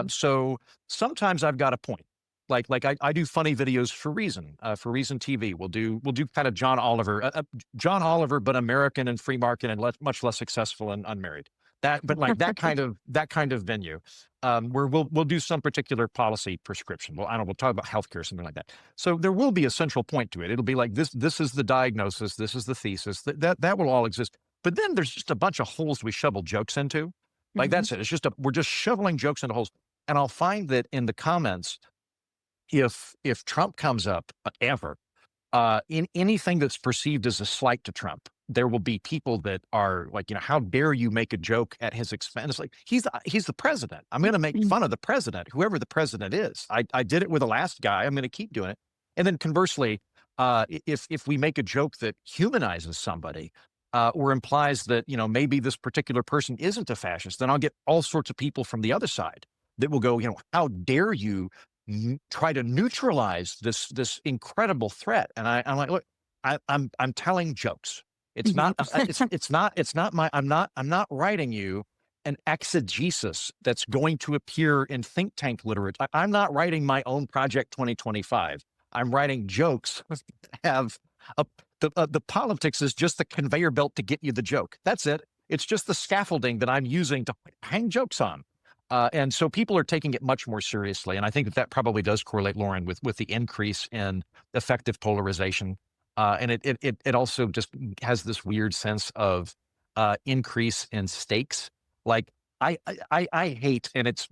A: So sometimes I've got a point. Like I do funny videos for Reason TV. We'll do kind of John Oliver, but American and free market and much less successful and unmarried. But like that kind of venue, where we'll do some particular policy prescription. Well, we'll talk about healthcare, something like that. So there will be a central point to it. It'll be like this is the diagnosis, this is the thesis. That will all exist. But then there's just a bunch of holes we shovel jokes into. Like that's it. It's just we're just shoveling jokes into holes. And I'll find that in the comments, if Trump comes up ever, in anything that's perceived as a slight to Trump, there will be people that are like, how dare you make a joke at his expense? Like he's the president. I'm going to make fun of the president, whoever the president is. I did it with the last guy. I'm going to keep doing it. And then conversely, if we make a joke that humanizes somebody, or implies that, maybe this particular person isn't a fascist, then I'll get all sorts of people from the other side that will go, how dare you try to neutralize this incredible threat. And I'm like, look, I'm telling jokes. It's not, it's not my, I'm not writing you an exegesis that's going to appear in think tank literature. I'm not writing my own Project 2025. I'm writing jokes that have the politics is just the conveyor belt to get you the joke. That's it. It's just the scaffolding that I'm using to hang jokes on. And so people are taking it much more seriously. And I think that probably does correlate, Lauren, with the increase in effective polarization. And it also just has this weird sense of increase in stakes. Like I hate, and it's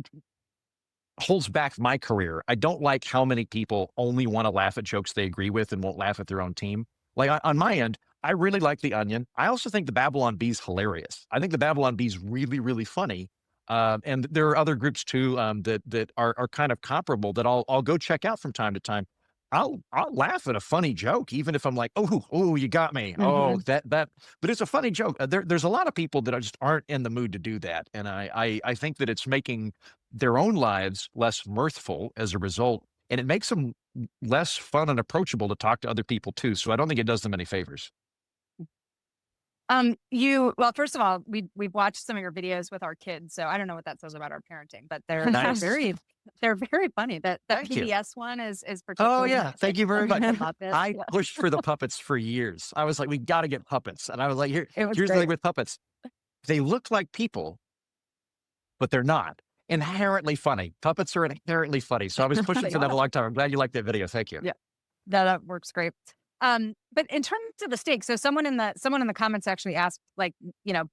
A: holds back my career. I don't like how many people only want to laugh at jokes they agree with and won't laugh at their own team. Like on my end, I really like The Onion. I also think the Babylon Bee's hilarious. I think the Babylon Bee's really, really funny. And there are other groups too that are kind of comparable that I'll go check out from time to time. I'll laugh at a funny joke, even if I'm like, oh, you got me. Oh, that, but it's a funny joke. There's a lot of people that just aren't in the mood to do that. And I think that it's making their own lives less mirthful as a result. And it makes them less fun and approachable to talk to other people too. So I don't think it does them any favors.
D: Well, first of all, we've watched some of your videos with our kids, so I don't know what that says about our parenting, but they're
A: Nice.
D: they're very funny. That
A: Thank you.
D: PBS one is
A: Oh
D: particularly
A: yeah,
D: nice.
A: thank you very much.
D: Puppets,
A: I
D: yeah.
A: pushed for the puppets for years. I was like, we got to get puppets. And I was like,
D: It was
A: here's the
D: great.
A: thing with puppets. They look like people, but they're not. Inherently funny. Puppets are inherently funny. So I was pushing
D: They
A: for them
D: are.
A: a long time. I'm glad you liked that video. Thank you.
D: Yeah. That works great. But in terms of the stakes, so someone in the comments actually asked, like,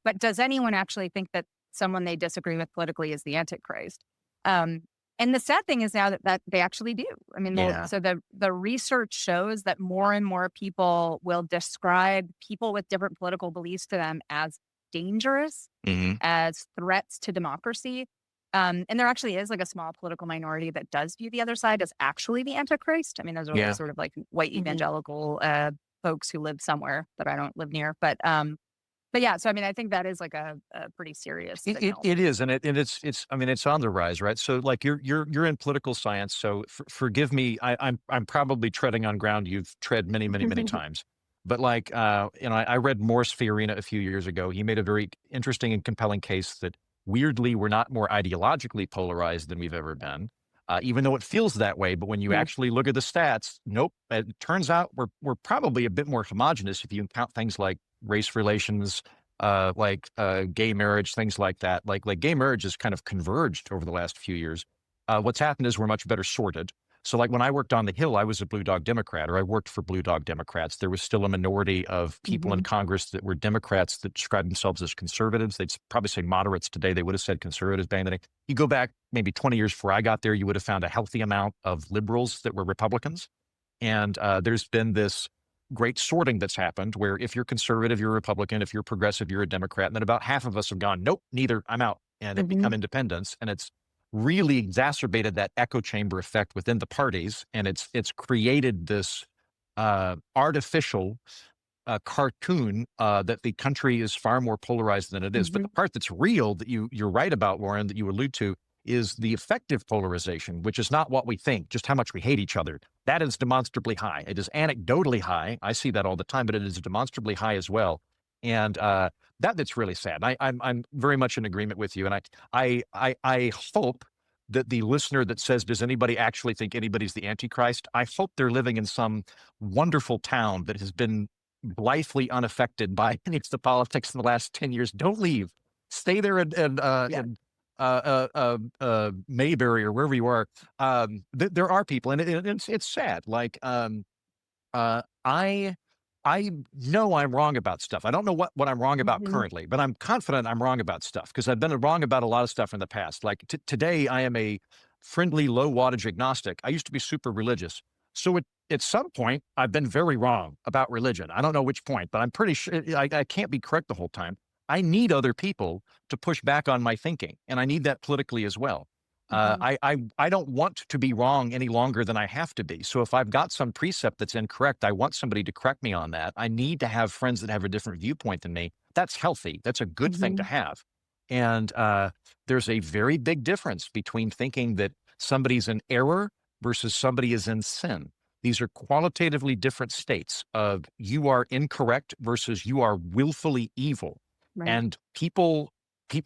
D: but does anyone actually think that someone they disagree with politically is the Antichrist? And the sad thing is now that they actually do. I mean,
A: Yeah.
D: so the research shows that more and more people will describe people with different political beliefs to them as dangerous, as threats to democracy. And there actually is like a small political minority that does view the other side as actually the Antichrist. I mean, those are
A: Yeah.
D: sort of like white evangelical folks who live somewhere that I don't live near. But yeah, so I mean, I think that is like a pretty serious signal.
A: It is, and it's I mean, it's on the rise, right? So like you're in political science, so forgive me, I'm probably treading on ground you've tread many times. But like I read Morris Fiorina a few years ago. He made a very interesting and compelling case that weirdly we're not more ideologically polarized than we've ever been, even though it feels that way. But when you actually look at the stats, nope. It turns out we're probably a bit more homogenous if you count things like race relations, gay marriage, things like that. Like gay marriage has kind of converged over the last few years. What's happened is we're much better sorted. So like when I worked on the Hill, I was a Blue Dog Democrat, or I worked for Blue Dog Democrats. There was still a minority of people in Congress that were Democrats that described themselves as conservatives. They'd probably say moderates today. They would have said conservatives back then. You go back maybe 20 years before I got there, you would have found a healthy amount of liberals that were Republicans. And there's been this great sorting that's happened where if you're conservative, you're a Republican. If you're progressive, you're a Democrat. And then about half of us have gone, nope, neither, I'm out. And they've become independents. And it's really exacerbated that echo chamber effect within the parties. And it's created this artificial cartoon that the country is far more polarized than it is. But the part that's real that you're right about, Lauren, that you allude to, is the effective polarization, which is not what we think, just how much we hate each other. That is demonstrably high. It is anecdotally high. I see that all the time, but it is demonstrably high as well. And that's really sad. I'm very much in agreement with you. And I hope that the listener that says, does anybody actually think anybody's the Antichrist? I hope they're living in some wonderful town that has been blithely unaffected by any of the politics in the last 10 years. Don't leave. Stay there in Mayberry or wherever you are. There are people, and it's sad. Like I know I'm wrong about stuff. I don't know what I'm wrong about currently, but I'm confident I'm wrong about stuff because I've been wrong about a lot of stuff in the past. Like today, I am a friendly, low wattage agnostic. I used to be super religious. So at some point, I've been very wrong about religion. I don't know which point, but I'm pretty sure I can't be correct the whole time. I need other people to push back on my thinking, and I need that politically as well. I don't want to be wrong any longer than I have to be. So if I've got some precept that's incorrect, I want somebody to correct me on that. I need to have friends that have a different viewpoint than me. That's healthy. That's a good thing to have. And there's a very big difference between thinking that somebody's in error versus somebody is in sin. These are qualitatively different states of you are incorrect versus you are willfully evil.
E: Right.
A: And people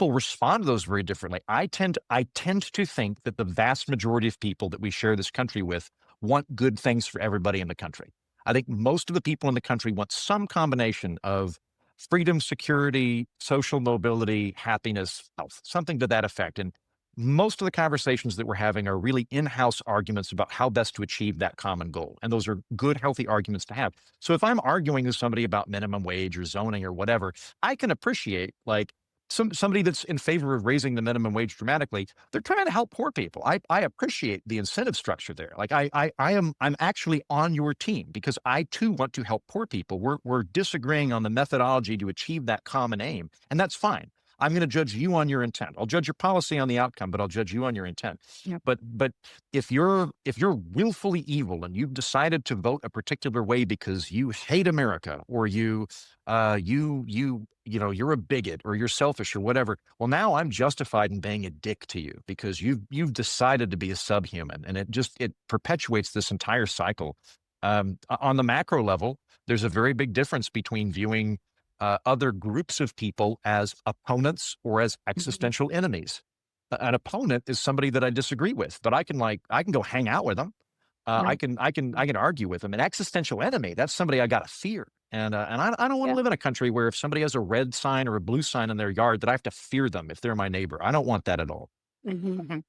A: respond to those very differently. I tend to think that the vast majority of people that we share this country with want good things for everybody in the country. I think most of the people in the country want some combination of freedom, security, social mobility, happiness, health, something to that effect. And most of the conversations that we're having are really in-house arguments about how best to achieve that common goal. And those are good, healthy arguments to have. So if I'm arguing with somebody about minimum wage or zoning or whatever, I can appreciate like somebody that's in favor of raising the minimum wage dramatically. They're trying to help poor people. I appreciate the incentive structure there. Like I'm actually on your team because I too want to help poor people. We're disagreeing on the methodology to achieve that common aim, and that's fine. I'm going to judge you on your intent. I'll judge your policy on the outcome, but I'll judge you on your intent.
E: Yep.
A: But if you're willfully evil and you've decided to vote a particular way because you hate America or you're a bigot or you're selfish or whatever, well, now I'm justified in being a dick to you because you've decided to be a subhuman, and it perpetuates this entire cycle. On the macro level, there's a very big difference between viewing other groups of people as opponents or as existential enemies. An opponent is somebody that I disagree with, but I can go hang out with them.
E: Right.
A: I can argue with them. An existential enemy, that's somebody I got to fear. And I don't want to live in a country where if somebody has a red sign or a blue sign in their yard that I have to fear them if they're my neighbor. I don't want that at all.
E: Mhm.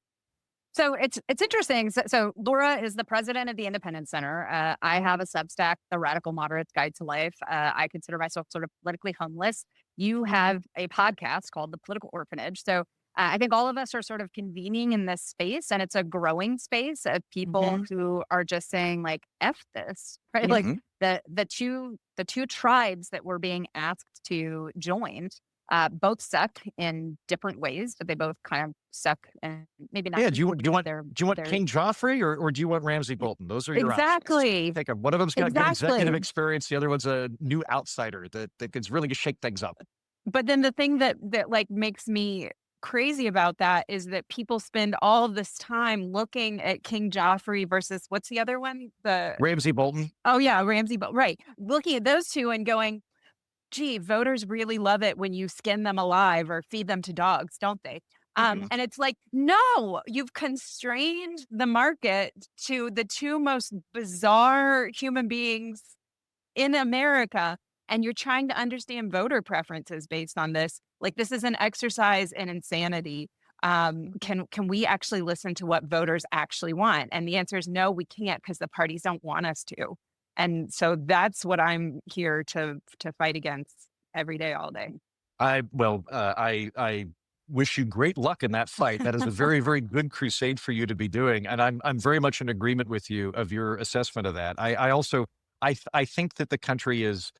D: So it's interesting. So Laura is the president of the Independence Center. I have a Substack, The Radical Moderate's Guide to Life. I consider myself sort of politically homeless. You have a podcast called The Political Orphanage. So I think all of us are sort of convening in this space, and it's a growing space of people who are just saying like, F this, right? Like the two tribes that were being asked to join both suck in different ways, but they both kind of suck and maybe not.
A: Yeah. Do you want
D: their
A: King Joffrey or do you want Ramsey Bolton? Those are your
D: exactly.
A: options. Think of one of them's got good
D: Exactly.
A: executive experience. The other one's a new outsider that can really shake things up.
E: But then the thing that like makes me crazy about that is that people spend all of this time looking at King Joffrey versus what's the other one? The
A: Ramsey Bolton.
E: Oh yeah, Ramsey Bolton. Right. Looking at those two and going, gee, voters really love it when you skin them alive or feed them to dogs, don't they? And it's like, no, you've constrained the market to the two most bizarre human beings in America, and you're trying to understand voter preferences based on this. Like, this is an exercise in insanity. Can we actually listen to what voters actually want? And the answer is no, we can't, because the parties don't want us to. And so that's what I'm here to fight against every day, all day.
A: I wish you great luck in that fight. That is a very, very good crusade for you to be doing. And I'm very much in agreement with you of your assessment of that. I think that the country is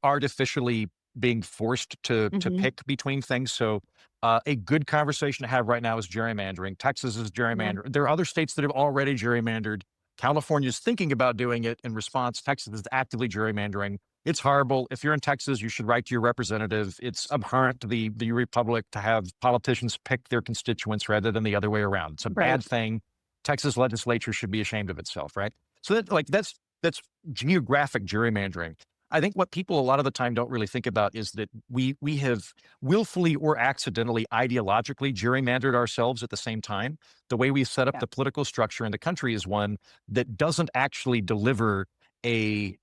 A: artificially being forced to pick between things. So a good conversation to have right now is gerrymandering. Texas is gerrymandering. There are other states that have already gerrymandered. California is thinking about doing it in response. Texas is actively gerrymandering. It's horrible. If you're in Texas, you should write to your representative. It's abhorrent to the republic to have politicians pick their constituents rather than the other way around. It's a bad thing. Texas legislature should be ashamed of itself, right? So that's geographic gerrymandering. I think what people a lot of the time don't really think about is that we have willfully or accidentally ideologically gerrymandered ourselves at the same time. The way we set up the political structure in the country is one that doesn't actually deliver a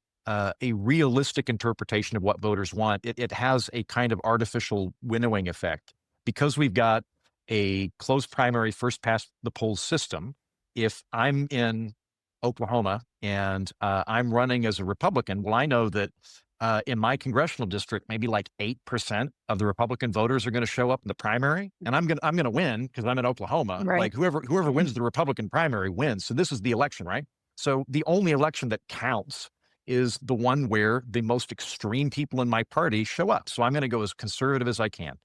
A: realistic interpretation of what voters want. It has a kind of artificial winnowing effect. Because we've got a closed primary first past the polls system, if I'm in Oklahoma and I'm running as a Republican, well, I know that in my congressional district, maybe like 8% of the Republican voters are going to show up in the primary, and I'm going to win because I'm in Oklahoma.
E: Right.
A: Like whoever wins the Republican primary wins. So this is the election, right? So the only election that counts is the one where the most extreme people in my party show up. So I'm going to go as conservative as I can.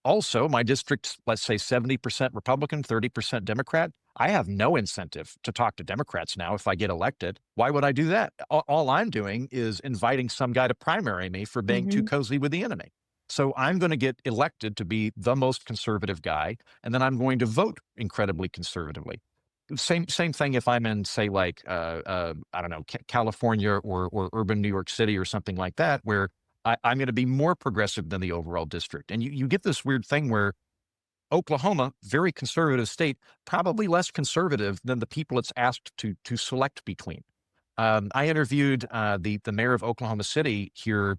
A: Also, my district's, let's say 70% Republican, 30% Democrat. I have no incentive to talk to Democrats now if I get elected. Why would I do that? All I'm doing is inviting some guy to primary me for being too cozy with the enemy. So I'm going to get elected to be the most conservative guy, and then I'm going to vote incredibly conservatively. same thing if I'm in, say, like, I don't know, California or urban New York City or something like that, where I'm going to be more progressive than the overall district. And you get this weird thing where Oklahoma, very conservative state, probably less conservative than the people it's asked to select between. I interviewed the mayor of Oklahoma City here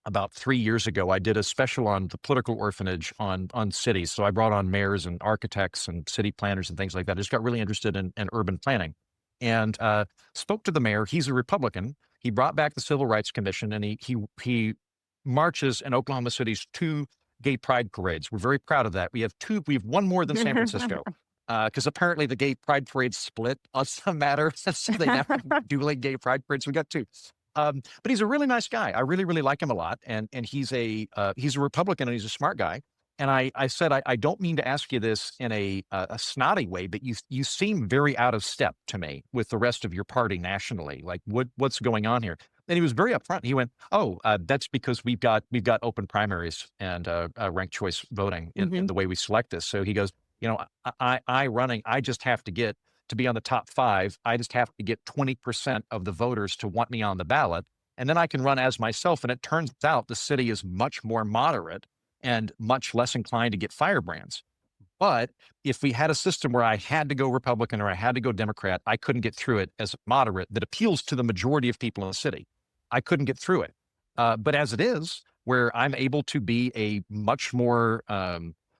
A: about 3 years ago. I did a special on the political orphanage on cities. So I brought on mayors and architects and city planners and things like that. I just got really interested in urban planning, and spoke to the mayor. He's a Republican. He brought back the Civil Rights Commission, and he marches in Oklahoma City's 2 gay pride parades. We're very proud of that. We have one more than San Francisco. Because apparently the gay pride parade split on some matter, so they never do like gay pride parades. We got 2. But he's a really nice guy. I really, really like him a lot. And he's a Republican, and he's a smart guy. And I said, I don't mean to ask you this in a snotty way, but you seem very out of step to me with the rest of your party nationally. Like, what's going on here? And he was very upfront. He went, "Oh, that's because we've got open primaries and ranked choice voting in the way we select this." So he goes, I just have to be on the top 5. I just have to get 20% of the voters to want me on the ballot, and then I can run as myself. And it turns out the city is much more moderate and much less inclined to get firebrands. But if we had a system where I had to go Republican or I had to go Democrat, I couldn't get through it as moderate that appeals to the majority of people in the city. I couldn't get through it. But as it is, where I'm able to be a much more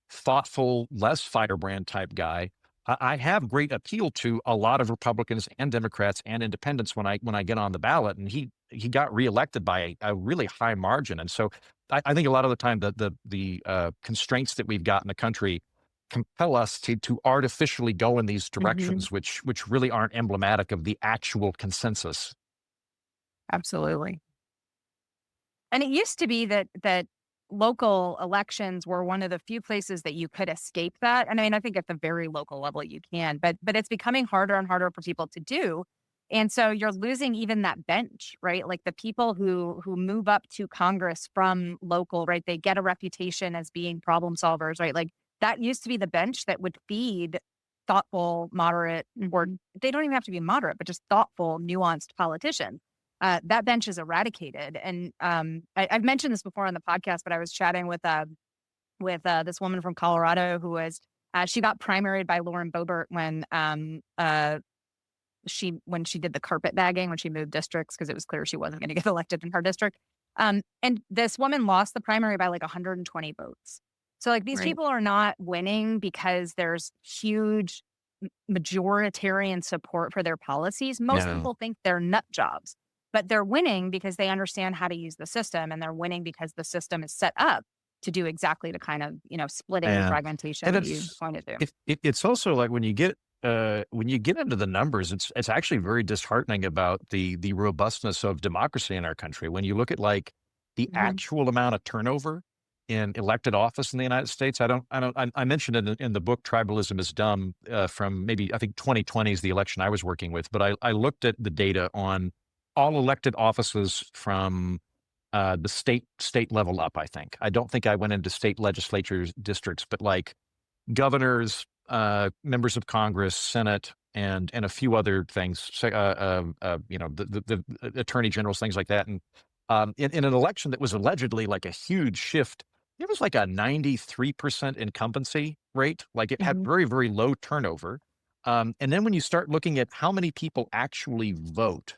A: thoughtful, less firebrand type guy, I have great appeal to a lot of Republicans and Democrats and independents when I get on the ballot. And he got reelected by a really high margin. And so I think a lot of the time the constraints that we've got in the country compel us to artificially go in these directions, which really aren't emblematic of the actual consensus.
E: Absolutely.
D: And it used to be that local elections were one of the few places that you could escape that. And I mean, I think at the very local level you can, but it's becoming harder and harder for people to do. And so you're losing even that bench, right? Like the people who move up to Congress from local, right? They get a reputation as being problem solvers, right? Like that used to be the bench that would feed thoughtful, moderate, or they don't even have to be moderate, but just thoughtful, nuanced politicians. That bench is eradicated. And I've mentioned this before on the podcast, but I was chatting with this woman from Colorado who was, she got primaried by Lauren Boebert when she did the carpet bagging, when she moved districts, because it was clear she wasn't going to get elected in her district. And this woman lost the primary by like 120 votes. So like these people are not winning because there's huge majoritarian support for their policies. Most people think they're nut jobs. But they're winning because they understand how to use the system, and they're winning because the system is set up to do exactly the kind of, splitting and fragmentation that you pointed to.
A: It's also like when you get into the numbers, it's actually very disheartening about the robustness of democracy in our country. When you look at like the actual amount of turnover in elected office in the United States, I mentioned in the book Tribalism is Dumb from maybe I think 2020 is the election I was working with, but I looked at the data on all elected offices from the state level up, I think. I don't think I went into state legislatures districts, but like governors, members of Congress, Senate, and a few other things, the attorney generals, things like that. And in an election that was allegedly like a huge shift, it was like a 93% incumbency rate. Like it had very, very low turnover. And then when you start looking at how many people actually vote,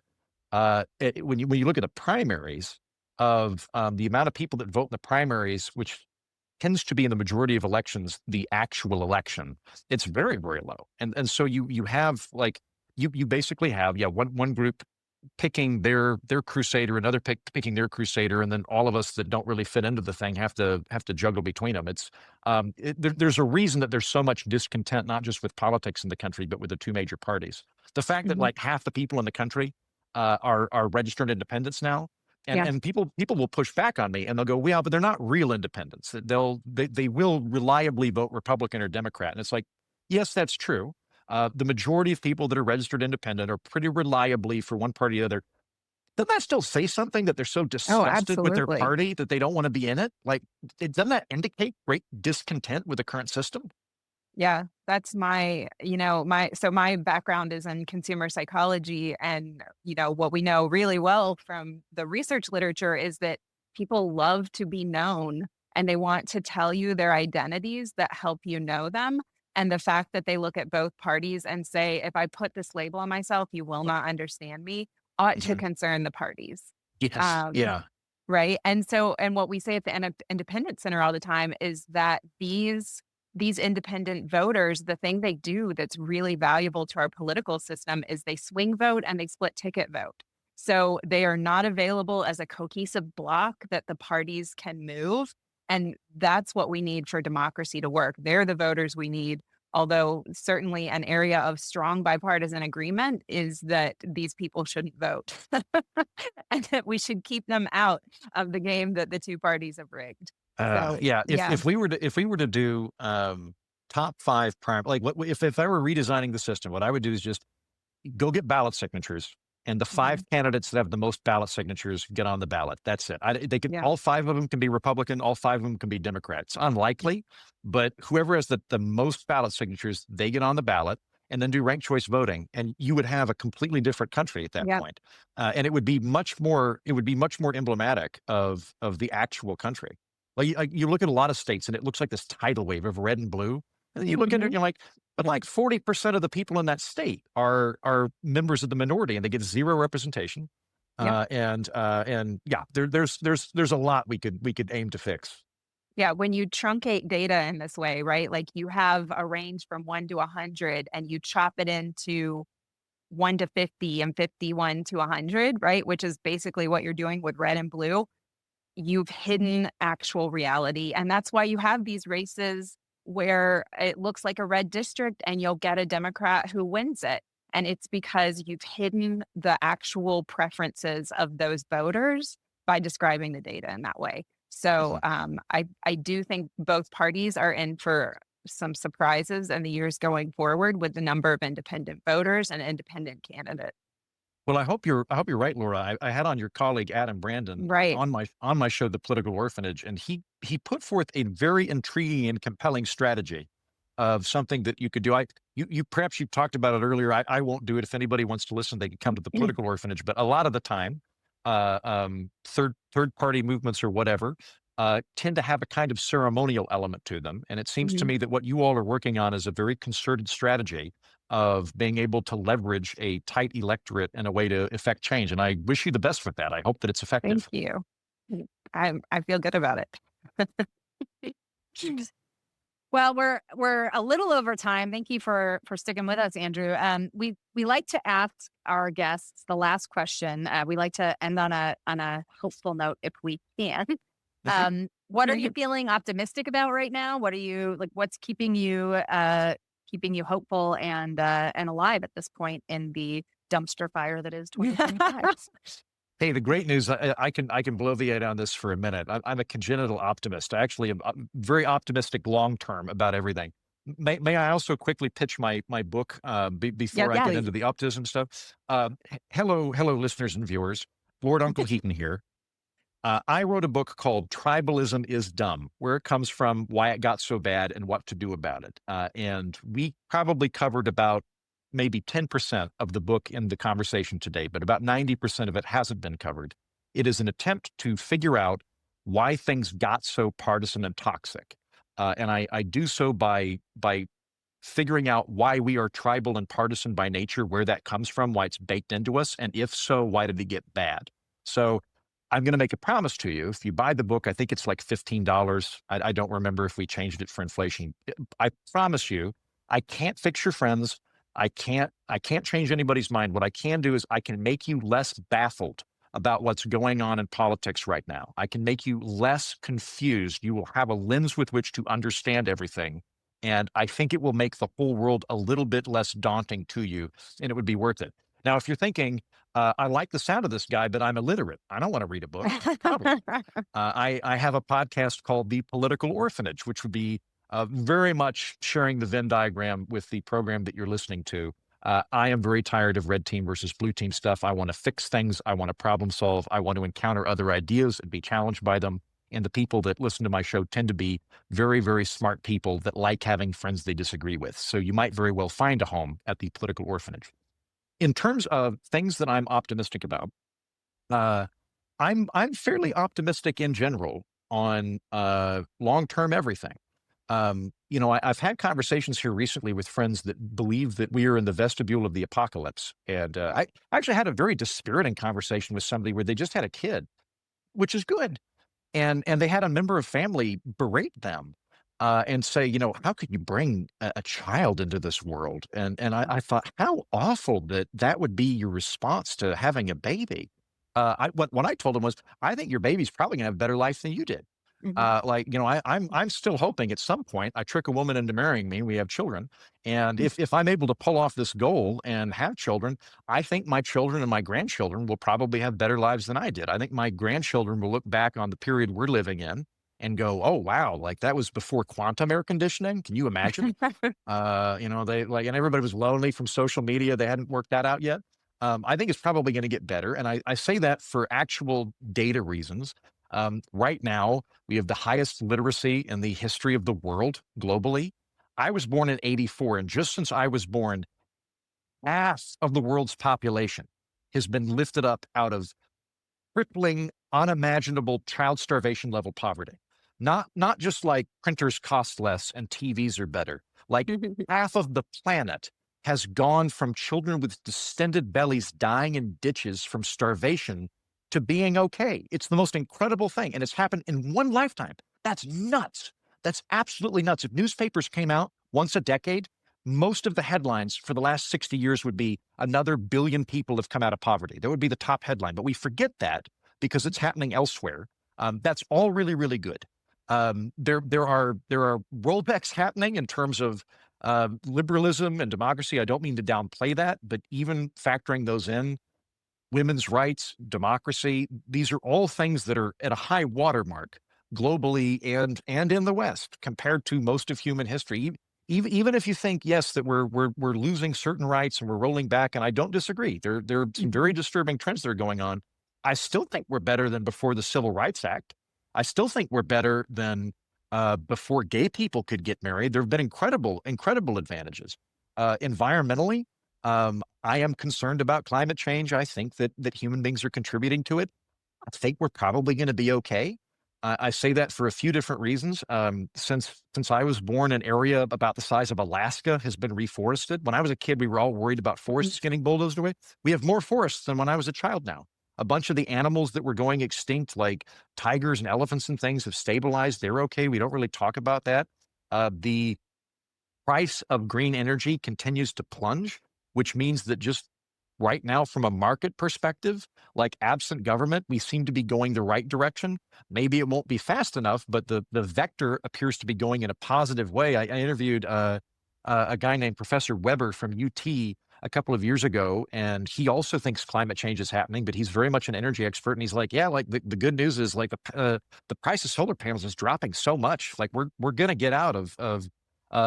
A: when you look at the primaries of the amount of people that vote in the primaries, which tends to be in the majority of elections, the actual election, it's very, very low. And so you have like, you basically have, one group picking their crusader, another picking their crusader, and then all of us that don't really fit into the thing have to juggle between them. It's there's a reason that there's so much discontent, not just with politics in the country, but with the 2 major parties. The fact that like half the people in the country are registered independents now. And people will push back on me and they'll go, well, but they're not real independents. They will reliably vote Republican or Democrat. And it's like, yes, that's true. The majority of people that are registered independent are pretty reliably for one party or the other. Doesn't that still say something that they're so disgusted with their party that they don't want to be in it? Like, doesn't that indicate great discontent with the current system?
E: Yeah, that's my background is in consumer psychology. And, what we know really well from the research literature is that people love to be known and they want to tell you their identities that help you know them. And the fact that they look at both parties and say, if I put this label on myself, you will not understand me, ought to
A: Mhm.
E: concern the parties.
A: Yes.
E: Um,
A: Yeah.
E: Right. And what we say at the Independent Center all the time is that these independent voters, the thing they do that's really valuable to our political system is they swing vote and they split ticket vote. So they are not available as a cohesive block that the parties can move. And that's what we need for democracy to work. They're the voters we need. Although certainly an area of strong bipartisan agreement is that these people shouldn't vote and that we should keep them out of the game that the two parties have rigged. So,
A: Yeah. If
E: yeah.
A: if we were to do top five prime, like what if I were redesigning the system, what I would do is just go get ballot signatures, and the five
E: Mhm.
A: candidates that have the most ballot signatures get on the ballot. That's it. They can
E: Yeah.
A: all five of them can be Republican, all five of them can be Democrat. It's unlikely, but whoever has the most ballot signatures, they get on the ballot, and then do ranked choice voting, and you would have a completely different country at that
E: Yeah.
A: point, and it would be much more. It would be much more emblematic of the actual country. Like you look at a lot of states, and it looks like this tidal wave of red and blue, and then you look at it, and
E: Mhm.
A: you're like, but like 40% of the people in that state are members of the minority, and they get zero representation.
E: Yep.
A: And yeah, there's a lot we could aim to fix.
E: Yeah. When you truncate data in this way, right? Like you have a range from 1 to 100 and you chop it into 1 to 50 and 51 to 100, right? Which is basically what you're doing with red and blue. You've hidden actual reality. And that's why you have these races where it looks like a red district and you'll get a Democrat who wins it. And it's because you've hidden the actual preferences of those voters by describing the data in that way. So
A: Mhm.
E: I do think both parties are in for some surprises in the years going forward with the number of independent voters and independent candidates.
A: Well, I hope you're right, Laura. I had on your colleague Adam Brandon
E: Right.
A: on my show, The Political Orphanage, and he put forth a very intriguing and compelling strategy of something that you could do. You perhaps you talked about it earlier. I won't do it. If anybody wants to listen, they can come to the Political Orphanage. But a lot of the time, third party movements or whatever tend to have a kind of ceremonial element to them. And it seems to
E: Mhm.
A: me that what you all are working on is a very concerted strategy of being able to leverage a tight electorate in a way to effect change. And I wish you the best with that. I hope that it's
E: Thank
A: effective.
E: you. I feel good about it.
D: Well, we're a little over time. Thank you for sticking with us, Andrew. We like to ask our guests the last question. We like to end on a hopeful note if we can.
A: Mhm.
D: What are you feeling optimistic about right now? What are you like? What's keeping you hopeful and alive at this point in the dumpster fire that is 2025?
A: Hey, the great news, I can bloviate on this for a minute. I'm a congenital optimist. I actually am very optimistic long term about everything. May I also quickly pitch my book
E: Yeah,
A: before I
E: yeah.
A: get into the optimism stuff? Hello, listeners and viewers. Lord Uncle Heaton here. I wrote a book called Tribalism is Dumb, where it comes from, why it got so bad, and what to do about it. And we probably covered about maybe 10% of the book in the conversation today, but about 90% of it hasn't been covered. It is an attempt to figure out why things got so partisan and toxic. And I do so by figuring out why we are tribal and partisan by nature, where that comes from, why it's baked into us, and if so, why did it get bad? So I'm going to make a promise to you. If you buy the book, I think it's like $15. I don't remember if we changed it for inflation. I promise you, I can't fix your friends. I can't change anybody's mind. What I can do is I can make you less baffled about what's going on in politics right now. I can make you less confused. You will have a lens with which to understand everything. And I think it will make the whole world a little bit less daunting to you, and it would be worth it. Now, if you're thinking, I like the sound of this guy, but I'm illiterate. I don't want to read a book. Problem. I have a podcast called The Political Orphanage, which would be very much sharing the Venn diagram with the program that you're listening to. I am very tired of red team versus blue team stuff. I want to fix things. I want to problem solve. I want to encounter other ideas and be challenged by them. And the people that listen to my show tend to be very, very smart people that like having friends they disagree with. So you might very well find a home at the political orphanage. In terms of things that I'm optimistic about, uh, I'm fairly optimistic in general on long-term everything. I've had conversations here recently with friends that believe that we are in the vestibule of the apocalypse. And I actually had a very dispiriting conversation with somebody where they just had a kid, which is good. And they had a member of family berate them and say, how could you bring a child into this world? And I thought, how awful that that would be your response to having a baby. What I told him was, I think your baby's probably gonna have a better life than you did.
E: Mhm.
A: I'm still hoping at some point I trick a woman into marrying me. We have children, and if I'm able to pull off this goal and have children, I think my children and my grandchildren will probably have better lives than I did. I think my grandchildren will look back on the period we're living in and go, "Oh wow, like that was before quantum air conditioning. Can you imagine?" They like, and everybody was lonely from social media. They hadn't worked that out yet. I think it's probably going to get better. And I say that for actual data reasons. Right now, we have the highest literacy in the history of the world globally. I was born in 84, and just since I was born, half of the world's population has been lifted up out of crippling, unimaginable child starvation level poverty. Not just like printers cost less and TVs are better. Like half of the planet has gone from children with distended bellies dying in ditches from starvation to being okay. It's the most incredible thing. And it's happened in one lifetime. That's nuts. That's absolutely nuts. If newspapers came out once a decade, most of the headlines for the last 60 years would be another billion people have come out of poverty. That would be the top headline. But we forget that because it's happening elsewhere. That's all really, really good. There are rollbacks happening in terms of liberalism and democracy. I don't mean to downplay that, but even factoring those in, women's rights, democracy, these are all things that are at a high watermark globally and in the West compared to most of human history. Even if you think, yes, that we're losing certain rights and we're rolling back, and I don't disagree. There are some very disturbing trends that are going on. I still think we're better than before the Civil Rights Act. I still think we're better than before gay people could get married. There have been incredible advantages. Environmentally, I am concerned about climate change. I think that human beings are contributing to it. I think we're probably going to be okay. I say that for a few different reasons. Since I was born, an area about the size of Alaska has been reforested. When I was a kid, we were all worried about forests getting bulldozed away. We have more forests than when I was a child now. A bunch of the animals that were going extinct, like tigers and elephants and things, have stabilized. They're okay. We don't really talk about that. The price of green energy continues to plunge, which means that just right now, from a market perspective, like absent government, we seem to be going the right direction. Maybe it won't be fast enough, but the vector appears to be going in a positive way. I interviewed a guy named Professor Weber from UT a couple of years ago, and he also thinks climate change is happening, but he's very much an energy expert. And he's like, yeah, like the good news is like the price of solar panels is dropping so much. Like we're going to get out of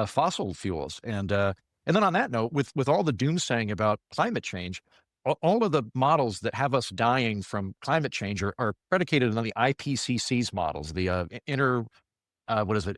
A: fossil fuels. And then on that note, with all the doomsaying about climate change, all of the models that have us dying from climate change are predicated on the IPCC's models, the what is it?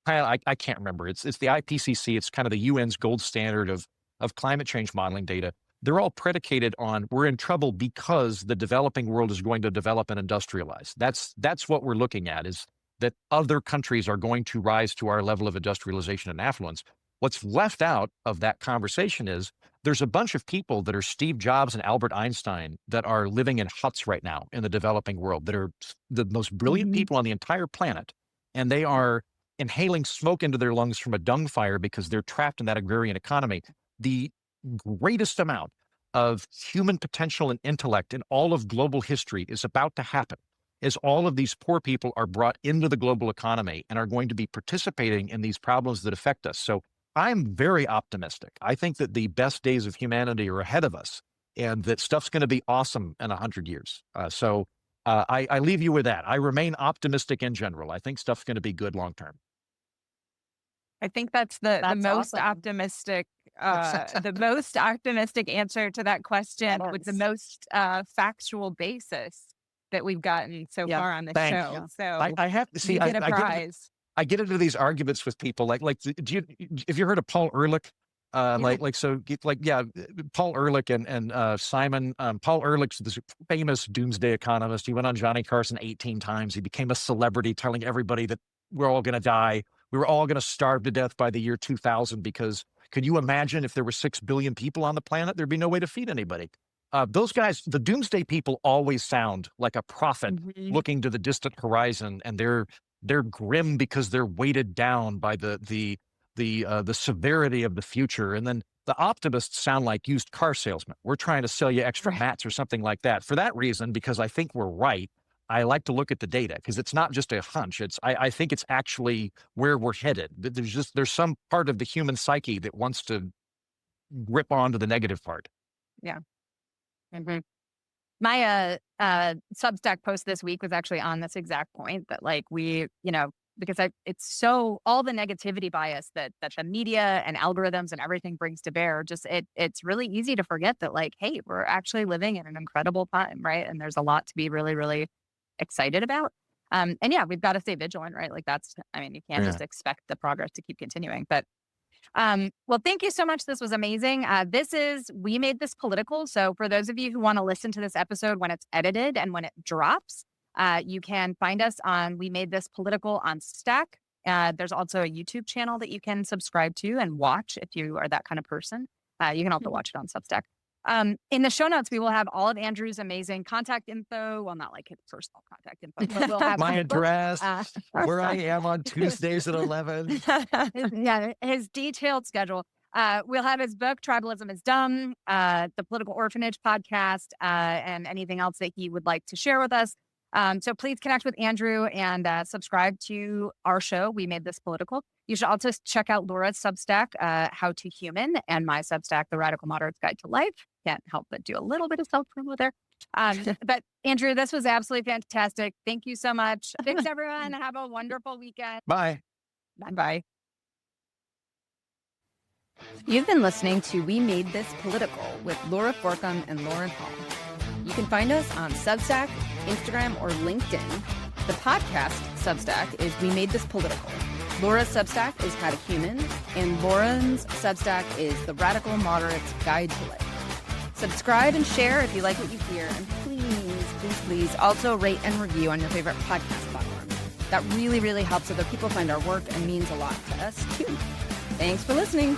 A: I can't remember. It's the IPCC. It's kind of the UN's gold standard of climate change modeling data. They're all predicated on we're in trouble because the developing world is going to develop and industrialize. That's what we're looking at, is that other countries are going to rise to our level of industrialization and affluence. What's left out of that conversation is there's a bunch of people that are Steve Jobs and Albert Einstein that are living in huts right now in the developing world that are the most brilliant people on the entire planet. And they are inhaling smoke into their lungs from a dung fire because they're trapped in that agrarian economy. The greatest amount of human potential and intellect in all of global history is about to happen as all of these poor people are brought into the global economy and are going to be participating in these problems that affect us. So I'm very optimistic. I think that the best days of humanity are ahead of us and that stuff's going to be awesome in 100 years. I leave you with that. I remain optimistic in general. I think stuff's going to be good long term.
E: I think that's the
D: That's
E: most
D: awesome.
E: optimistic the most optimistic answer to that question with the most factual basis. that we've gotten so
C: Yeah.
E: far on the
A: Thank
E: show.
A: you.
E: So
A: I have to see.
E: you get a
A: I
E: prize.
A: get into these arguments with people do you have you heard of Paul Ehrlich? Paul Ehrlich and Simon. Paul Ehrlich's this famous doomsday economist. He went on Johnny Carson 18 times. He became a celebrity, telling everybody that we're all going to die. We were all going to starve to death by the year 2000 because could you imagine if there were 6 billion people on the planet? There'd be no way to feed anybody. Those guys, the doomsday people, always sound like a prophet looking to the distant horizon, and they're grim because they're weighted down by the severity of the future. And then the optimists sound like used car salesmen. We're trying to sell you extra mats or something like that. For that reason, because I think we're right, I like to look at the data because it's not just a hunch. I think it's actually where we're headed. There's some part of the human psyche that wants to grip onto the negative part.
D: Yeah. My Substack post this week was actually on this exact point that like because it's so all the negativity bias that the media and algorithms and everything brings to bear, it's really easy to forget that like, hey, we're actually living in an incredible time, right? And there's a lot to be really, really excited about. And yeah, we've got to stay vigilant, right? Like you can't just expect the progress to keep continuing. But well, thank you so much. This was amazing. We made this political. So for those of you who want to listen to this episode when it's edited and when it drops, you can find us on We Made This Political on Stack. There's also a YouTube channel that you can subscribe to and watch if you are that kind of person. You can also watch it on Substack. In the show notes, we will have all of Andrew's amazing contact info. Well, not like his personal contact info, but we'll have
A: my address, where I am on Tuesdays at 11.
D: His detailed schedule. We'll have his book, Tribalism is Dumb, the Political Orphanage podcast, and anything else that he would like to share with us. So please connect with Andrew and subscribe to our show, We Made This Political. You should also check out Laura's Substack, How to Human, and my Substack, The Radical Moderate's Guide to Life. Can't help but do a little bit of self-promo there. But Andrew, this was absolutely fantastic. Thank you so much. Thanks, everyone. Have a wonderful weekend.
A: Bye.
D: Bye-bye.
C: You've been listening to We Made This Political with Laura Forcum and Lauren Hall. You can find us on Substack, Instagram, or LinkedIn. The podcast Substack is We Made This Political. Laura's Substack is How to Human, and Lauren's Substack is The Radical Moderate's Guide to Life. Subscribe and share if you like what you hear, and please also rate and review on your favorite podcast platform. That really, really helps other people find our work and means a lot to us too. Thanks for listening.